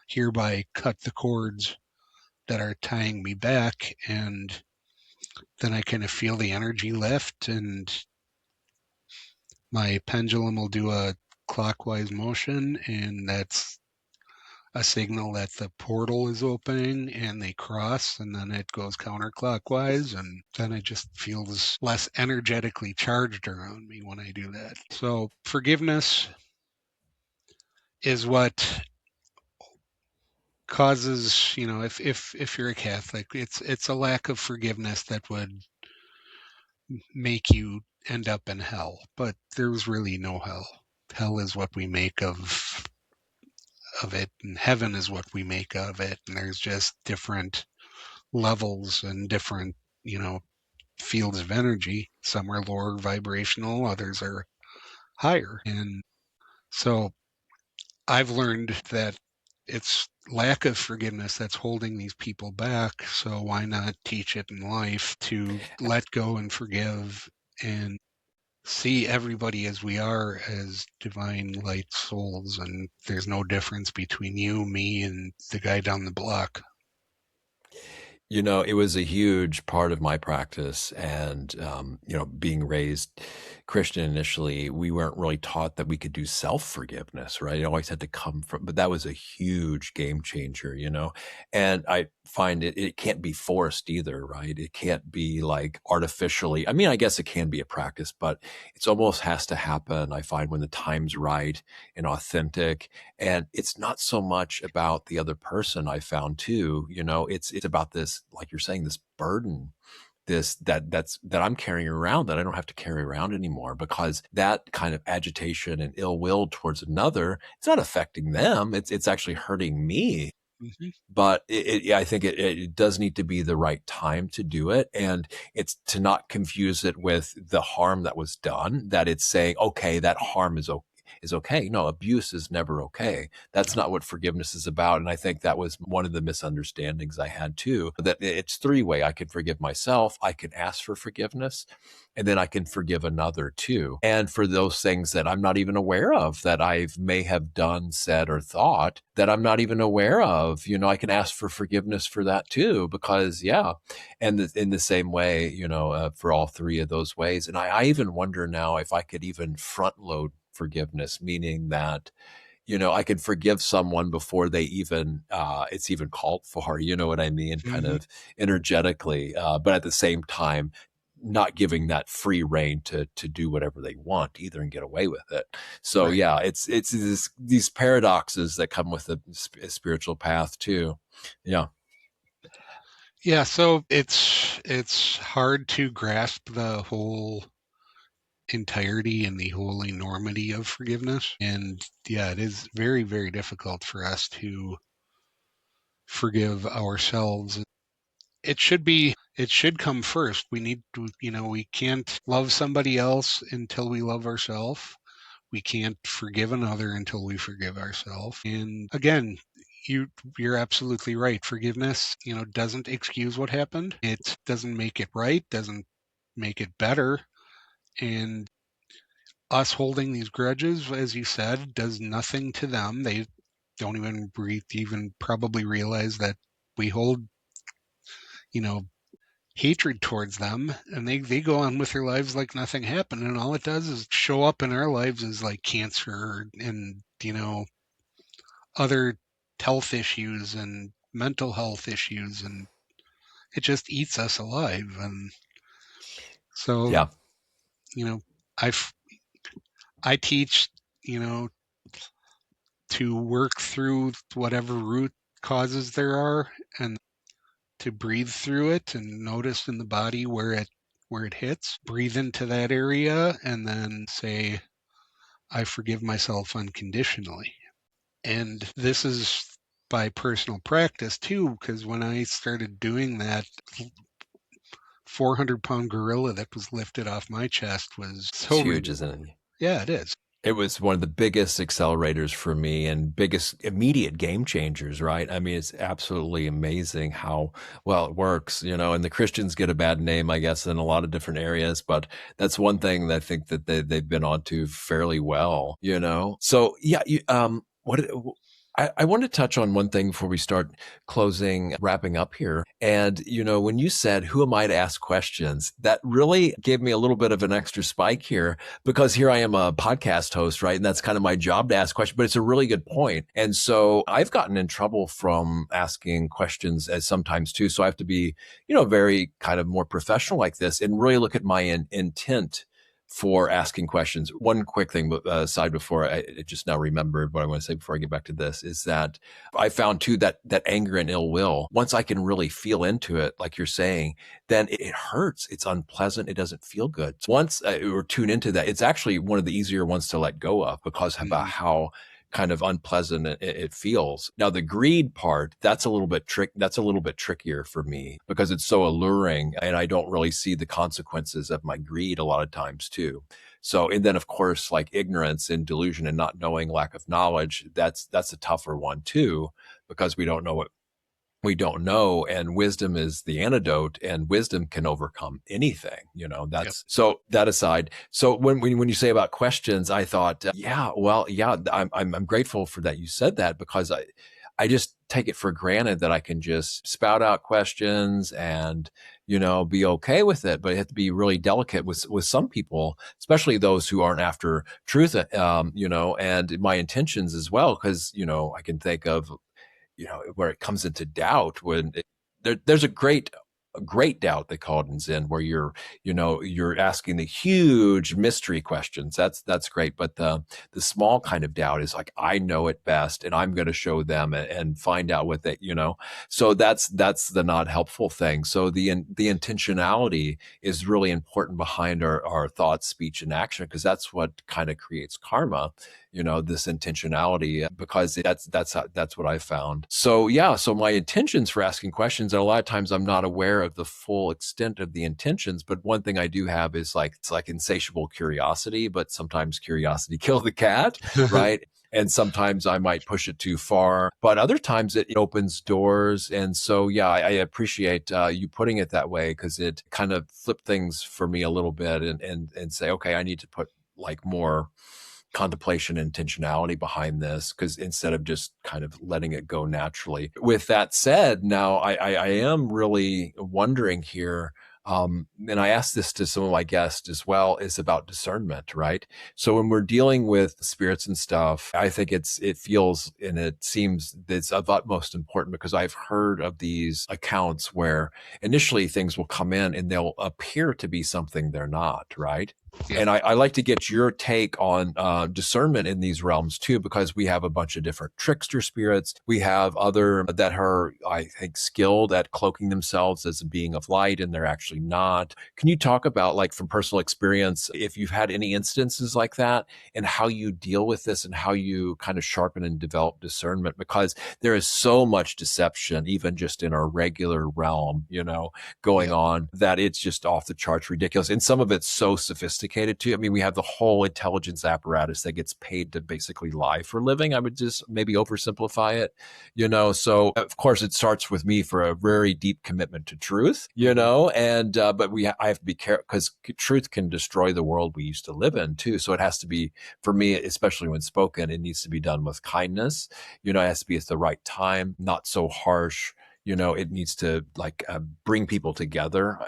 hereby cut the cords that are tying me back. And then I kind of feel the energy lift, and my pendulum will do a clockwise motion, and that's a signal that the portal is opening, and they cross, and then it goes counterclockwise, and then it just feels less energetically charged around me when I do that. So forgiveness is what causes, if you're a Catholic, it's a lack of forgiveness that would make you end up in hell. But there's really no hell. Hell is what we make of it, and heaven is what we make of it. And there's just different levels and different, fields of energy. Some are lower vibrational, others are higher. And so I've learned that it's lack of forgiveness that's holding these people back. So why not teach it in life to let go and forgive and see everybody as we are, as divine light souls, and there's no difference between you, me, and the guy down the block. It was a huge part of my practice. And, being raised Christian initially, we weren't really taught that we could do self-forgiveness, right? It always had to come from, but that was a huge game changer. And I find it can't be forced either, right? It can't be like artificially. I mean, I guess it can be a practice, but it's almost has to happen, I find, when the time's right and authentic. And it's not so much about the other person, I found too, it's about this, like you're saying, this burden, that I'm carrying around that I don't have to carry around anymore, because that kind of agitation and ill will towards another, it's not affecting them. It's actually hurting me. Mm-hmm. But yeah, I think it does need to be the right time to do it. And it's to not confuse it with the harm that was done, that it's saying, okay, that harm is okay. No, abuse is never okay. That's No. not what forgiveness is about. And I think that was one of the misunderstandings I had too, that it's three-way. I can forgive myself, I can ask for forgiveness, and then I can forgive another too. And for those things that I'm not even aware of, that I may have done, said, or thought that I'm not even aware of, I can ask for forgiveness for that too, because yeah. And in the same way, for all three of those ways. And I even wonder now if I could even front load forgiveness, meaning that, I could forgive someone before they even, it's even called for, you know what I mean? Kind Mm-hmm. of energetically, but at the same time, not giving that free reign to do whatever they want either and get away with it. So Right. yeah, it's these paradoxes that come with the spiritual path too. Yeah. Yeah, so it's hard to grasp the whole entirety and the whole enormity of forgiveness. And yeah, it is very, very difficult for us to forgive ourselves. It should come first. We need to, we can't love somebody else until we love ourselves. We can't forgive another until we forgive ourselves. And again, you you're absolutely right. Forgiveness, doesn't excuse what happened. It doesn't make it right, doesn't make it better. And us holding these grudges, as you said, does nothing to them. They don't even probably realize that we hold, you know, hatred towards them, and they go on with their lives like nothing happened. And all it does is show up in our lives as like cancer and, other health issues and mental health issues, and it just eats us alive. And so, Yeah. you know, I I teach, you know, to work through whatever root causes there are, and to breathe through it and notice in the body where it hits. Breathe into that area and then say, I forgive myself unconditionally. And this is by personal practice too, because when I started doing that, 400-pound gorilla that was lifted off my chest was It's so huge, relieving. isn't it? Yeah, it is. It was one of the biggest accelerators for me and biggest immediate game changers, right? I mean, it's absolutely amazing how well it works, and the Christians get a bad name, I guess, in a lot of different areas, but that's one thing that I think that they've been onto fairly well. So yeah, what? I want to touch on one thing before we start wrapping up here. And, when you said, who am I to ask questions? That really gave me a little bit of an extra spike here because here I am a podcast host, right? And that's kind of my job to ask questions, but it's a really good point. And so I've gotten in trouble from asking questions as sometimes too. So I have to be, very kind of more professional like this and really look at my intent for asking questions. One quick thing aside before I just now remembered what I want to say before I get back to this is that I found too that anger and ill will, once I can really feel into it, like you're saying, then it hurts. It's unpleasant. It doesn't feel good. So once or tune into that, it's actually one of the easier ones to let go of because about Mhm. how kind of unpleasant it feels. Now the greed part, that's a little bit trickier for me because it's so alluring and I don't really see the consequences of my greed a lot of times too. So, and then of course, like ignorance and delusion and not knowing, lack of knowledge, that's a tougher one too, because we don't know what we don't know, and wisdom is the antidote, and wisdom can overcome anything. Yep. That's so. That aside, so when you say about questions, I thought, yeah, well, yeah, I'm grateful for that you said that because I just take it for granted that I can just spout out questions and be okay with it, but you have to be really delicate with some people, especially those who aren't after truth, and my intentions as well, because I can think of where it comes into doubt there's a great doubt they call it in Zen where you're asking the huge mystery questions. That's great. But the small kind of doubt is like, I know it best and I'm going to show them and find out what so that's the not helpful thing. So the intentionality is really important behind our thoughts, speech, and action, because that's what kind of creates karma, this intentionality, because that's what I found. So yeah, so my intentions for asking questions, and a lot of times I'm not aware of the full extent of the intentions, but one thing I do have is like, it's like insatiable curiosity, but sometimes curiosity kills the cat, right? And sometimes I might push it too far, but other times it opens doors. And so, yeah, I appreciate you putting it that way, because it kind of flipped things for me a little bit and say, okay, I need to put like more contemplation and intentionality behind this, because instead of just kind of letting it go naturally. With that said, now I am really wondering here, and I asked this to some of my guests as well, is about discernment, right? So when we're dealing with spirits and stuff, I think it feels and it seems that it's of utmost important, because I've heard of these accounts where initially things will come in and they'll appear to be something they're not, right? Yep. And I like to get your take on discernment in these realms too, because we have a bunch of different trickster spirits. We have other that are, I think, skilled at cloaking themselves as a being of light, and they're actually not. Can you talk about, like, from personal experience, if you've had any instances like that, and how you deal with this, and how you kind of sharpen and develop discernment? Because there is so much deception, even just in our regular realm, going Yep. on, that it's just off the charts ridiculous. And some of it's so sophisticated too. I mean, we have the whole intelligence apparatus that gets paid to basically lie for a living. I would just maybe oversimplify it, So of course it starts with me for a very deep commitment to truth, Mhm. and but I have to be careful, because truth can destroy the world we used to live in too. So it has to be, for me, especially when spoken, it needs to be done with kindness. It has to be at the right time, not so harsh. It needs to, like, bring people together.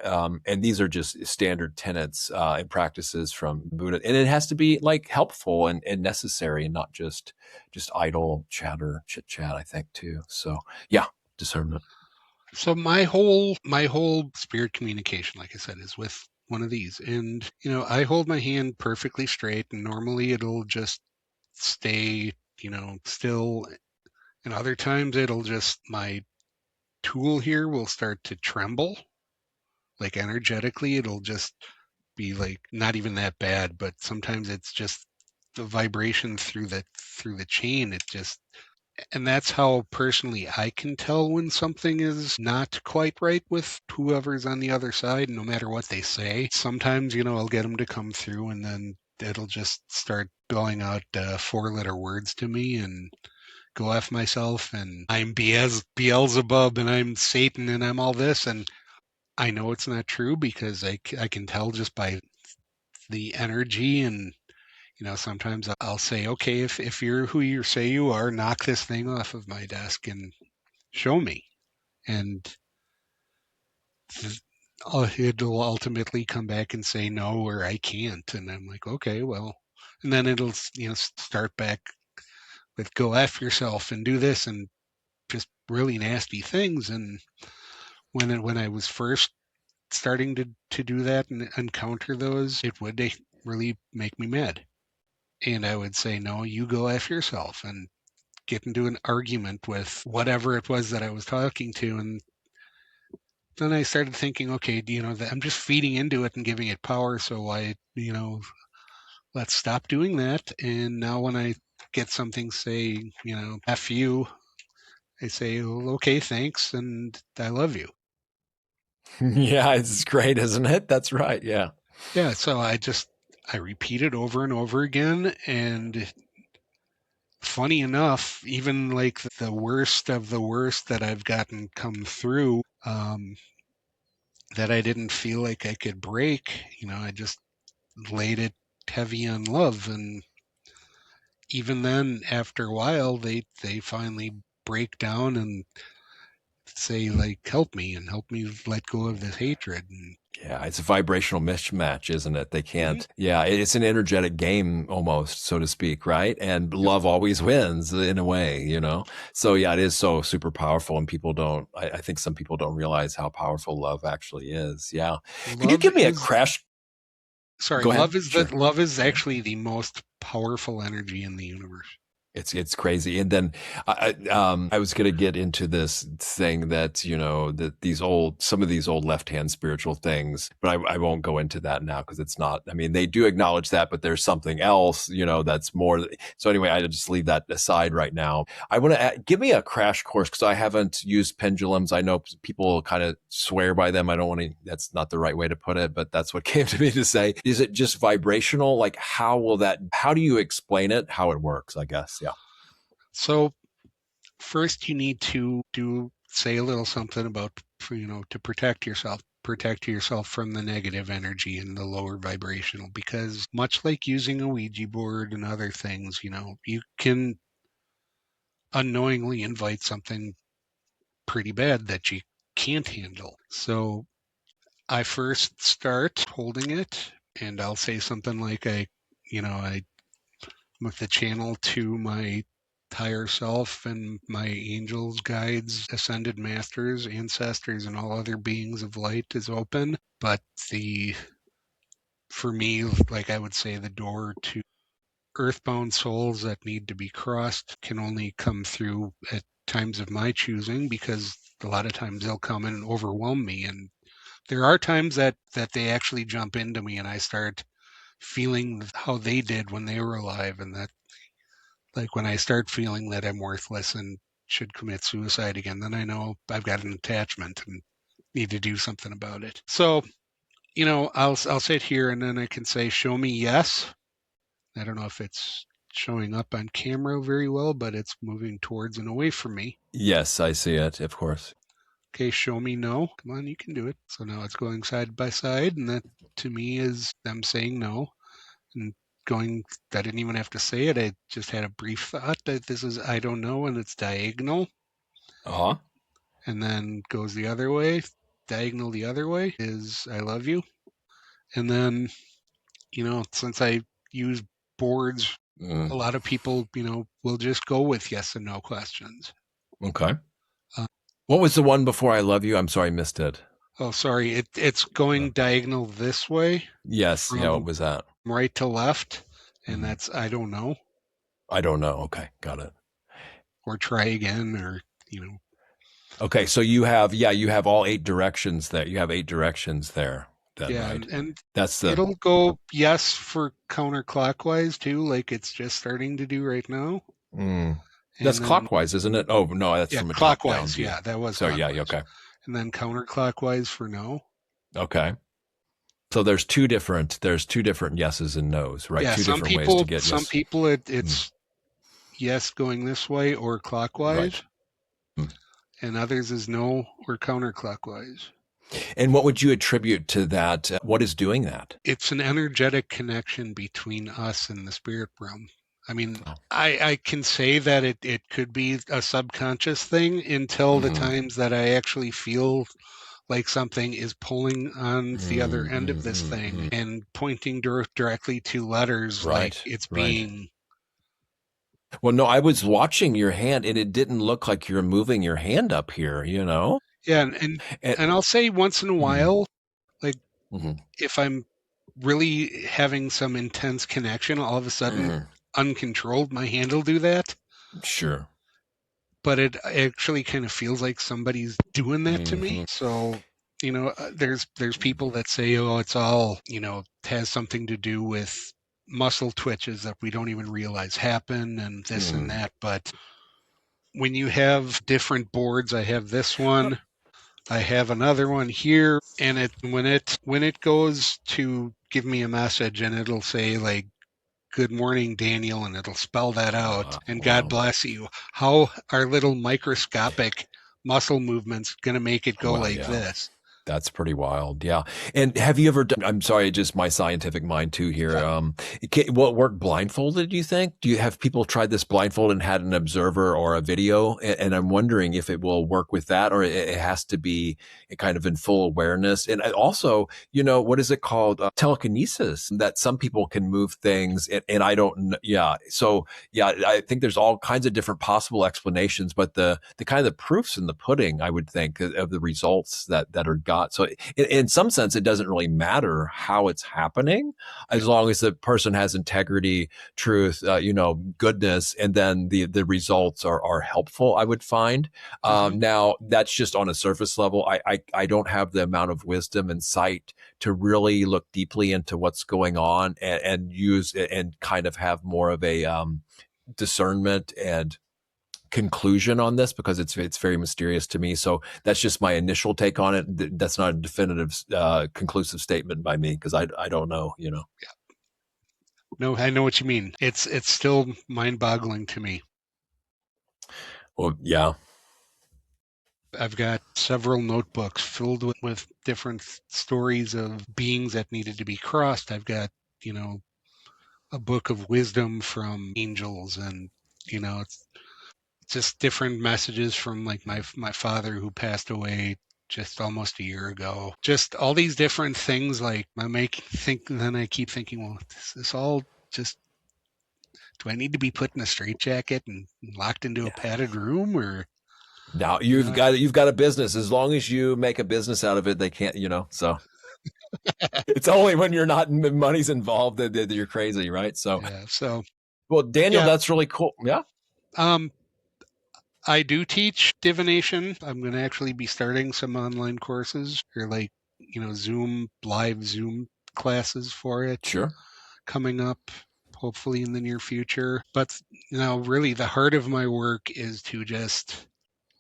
And these are just standard tenets and practices from Buddha. And it has to be like helpful and necessary, and not just idle chatter, chit chat, I think too. So yeah, discernment. So my whole spirit communication, like I said, is with one of these. And I hold my hand perfectly straight, and normally it'll just stay, still. And other times it'll just, my tool here will start to tremble, like energetically. It'll just be like not even that bad, but sometimes it's just the vibration through the chain. It just, and that's how personally I can tell when something is not quite right with whoever's on the other side, no matter what they say. Sometimes, I'll get them to come through, and then it'll just start spelling out 4-letter words to me and go F myself, and I'm Beelzebub, and I'm Satan, and I'm all this. And I know it's not true, because I can tell just by the energy, and Sometimes I'll say, okay, if you're who you say you are, knock this thing off of my desk and show me. And it'll ultimately come back and say no, or I can't. And I'm like, okay, well, and then it'll, start back with go F yourself and do this and just really nasty things. And when I was first starting to do that and encounter those, it would really make me mad. And I would say, no, you go F yourself, and get into an argument with whatever it was that I was talking to. And then I started thinking, okay, I'm just feeding into it and giving it power. So why, let's stop doing that. And now when I get something, say, F you, I say, well, okay, thanks. And I love you. Yeah, it's great, isn't it? That's right. Yeah. Yeah. So I repeat it over and over again. And funny enough, even like the worst of the worst that I've gotten come through, that I didn't feel like I could break, I just laid it heavy on love. And even then, after a while, they finally break down and say, like, help me let go of this hatred. And Yeah, it's a vibrational mismatch, isn't it? They mhm, can't. Yeah, it's an energetic game almost, so to speak, right? And yep, love always wins in a way, you know? So, yeah, it is so super powerful. And people don't, I think some people don't realize how powerful love actually is. Yeah. Could you love give me a is crash? sorry, Go ahead. Sure. love is actually the most powerful energy in the universe. It's crazy. And then I was going to get into this thing that, that some of these old left hand spiritual things, but I won't go into that now because it's not, I mean, they do acknowledge that, but there's something else, that's more. So anyway, I just leave that aside right now. I want to give me a crash course because I haven't used pendulums. I know people kind of swear by them. I don't want to, that's not the right way to put it, but that's what came to me to say. Is it just vibrational? Like, how do you explain it, how it works, I guess? Yeah. So first, you need to say a little something about, to protect yourself from the negative energy and the lower vibrational, because much like using a Ouija board and other things, you can unknowingly invite something pretty bad that you can't handle. So I first start holding it, and I'll say something like, I with the channel to my higher self and my angels, guides, ascended masters, ancestors, and all other beings of light is open. But for me, like I would say, the door to earthbound souls that need to be crossed can only come through at times of my choosing, because a lot of times they'll come and overwhelm me. And there are times that they actually jump into me and I start feeling how they did when they were alive, and that, like, when I start feeling that I'm worthless and should commit suicide again, then I know I've got an attachment and need to do something about it. So, I'll sit here and then I can say, "Show me yes." I don't know if it's showing up on camera very well, but it's moving towards and away from me. Yes, I see it, of course. Okay, show me no. Come on, you can do it. So now it's going side by side, and that to me is them saying no. And going, I didn't even have to say it. I just had a brief thought that this is I don't know, and it's diagonal, Uh-huh. and then goes the other way. Diagonal the other way is I love you. And then, since I use boards, Mm, a lot of people, will just go with yes and no questions. okay. Uh, What was the one before I love you? I'm sorry, I missed it. oh, sorry, it's Uh, going diagonal this way yes, yeah, what from was that? right to left, and Mhm. that's I don't know, I don't know. Okay, got it. or try again, or Okay, so you have all eight directions there. You have eight directions there then, yeah, right? and That's the it'll go yes for counterclockwise too, like it's just starting to do right now. mm, that's And then, clockwise, isn't it? Oh, no, that's yeah, from a top-down clockwise. view. Yeah, that was So yeah, clockwise. okay. And then counterclockwise for no. Okay. So there's two different yeses and nos, right? Yeah, Two different ways to get some yes. people Mm, it's yes going this way or right. clockwise, Mm. and others is no or counterclockwise. And what would you attribute to that? What is doing that? It's an energetic connection between us and the spirit realm. I mean, Oh. I can say that it could be a subconscious thing until the Mm-hmm. times that I actually feel like something is pulling on the other end of this Mm-hmm. thing and pointing directly to letters like Right, it's right. being. Well, no, I was watching your hand and it didn't look like you're moving your hand up here, you know? Yeah, and And, and I'll say once in a mm-hmm. while, like Mm-hmm. if I'm really having some intense connection, all of a sudden, Mm-hmm. uncontrolled, my hand will do that. Sure. But it actually kind of feels like somebody's doing that to me. Mm-hmm. So, there's people that say, oh, it's all, it has something to do with muscle twitches that we don't even realize happen and this and Mm-hmm. that. But when you have different boards, I have this one, I have another one here, and when it goes to give me a message and it'll say like good morning, Daniel, and it'll spell that out. And God Wow. bless you. How are little microscopic muscle movements going to make it go Well, like yeah. this? That's pretty wild. Yeah. And have you ever done, I'm sorry, just my scientific mind too here. Yeah. Will it work blindfolded, do you think? Do you have people tried this blindfold and had an observer or a video? And I'm wondering if it will work with that or it has to be kind of in full awareness. And also, what is it called? Telekinesis, that some people can move things and I don't, yeah. So yeah, I think there's all kinds of different possible explanations, but the kind of the proofs in the pudding, I would think, of the results that are got. So in some sense, it doesn't really matter how it's happening, Yeah. as long as the person has integrity, truth, goodness, and then the results are helpful. I would find. Hmm. Now that's just on a surface level. I don't have the amount of wisdom and sight to really look deeply into what's going on and use and kind of have more of a discernment and conclusion on this because it's very mysterious to me. So that's just my initial take on it. That's not a definitive, conclusive statement by me because I don't know. No, I know what you mean. It's still mind-boggling to me. Well, yeah, I've got several notebooks filled with different stories of beings that needed to be crossed. I've got, you know, a book of wisdom from angels and, it's just different messages from like my father who passed away just almost a year ago. Just all these different things. Like I make think, then I keep thinking, well, this all just. Do I need to be put in a straitjacket and locked into a yeah. padded room, or Now you you've know? got you've got a business. As long as you make a business out of it, they can't. So it's only when you're not money's involved that you're crazy, right? So, Yeah. So well, Daniel, yeah. that's really cool. Yeah, Um, I do teach divination. I'm going to actually be starting some online courses or like live Zoom classes for it sure. coming up, hopefully in the near future. But really, the heart of my work is to just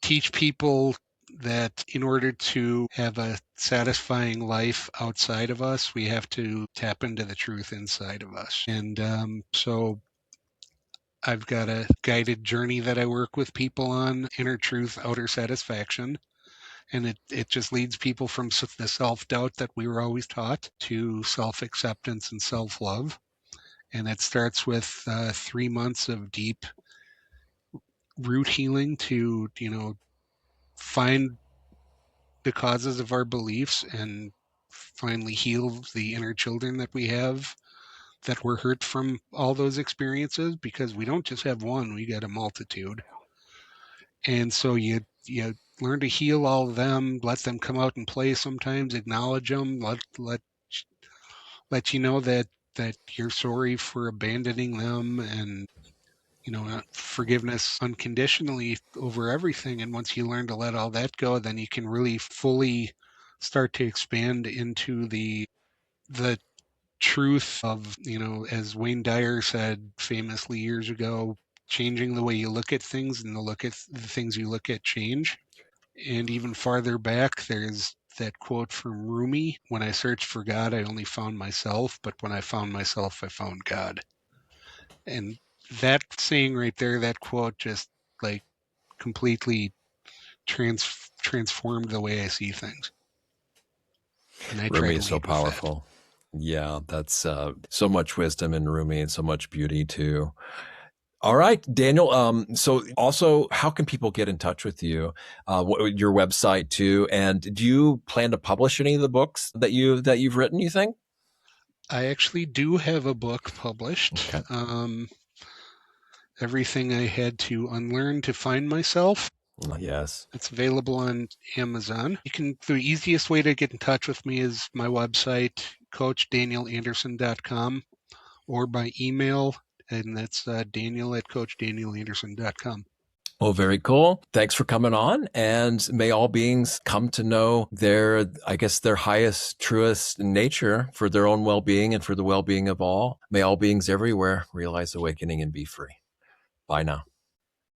teach people that in order to have a satisfying life outside of us, we have to tap into the truth inside of us. And so I've got a guided journey that I work with people on, inner truth, outer satisfaction. And it just leads people from the self doubt that we were always taught to self acceptance and self love. And it starts with 3 months of deep root healing to, find the causes of our beliefs and finally heal the inner children that we have that were hurt from all those experiences, because we don't just have one, we got a multitude. And so you learn to heal all of them, let them come out and play sometimes, acknowledge them, let you know that you're sorry for abandoning them, and forgiveness unconditionally over everything. And once you learn to let all that go, then you can really fully start to expand into the truth of, as Wayne Dyer said famously years ago, changing the way you look at things, and the things you look at change. And even farther back, there's that quote from Rumi: when I searched for God, I only found myself, but when I found myself, I found God. And that saying right there, that quote just like completely transformed the way I see things. and I try Rumi to is so lead with that. powerful. Yeah, that's so much wisdom in Rumi and so much beauty too. All right, Daniel. So also, how can people get in touch with you? Your website too, and do you plan to publish any of the books that you've written? You think? I actually do have a book published. Okay. Everything I had to unlearn to find myself. Yes. It's available on Amazon. The easiest way to get in touch with me is my website, coachdanielanderson.com, or by email, and that's Daniel at coachdanielanderson.com. Well, very cool. Thanks for coming on, and may all beings come to know I guess, their highest, truest nature for their own well-being and for the well-being of all. May all beings everywhere realize awakening and be free. Bye now.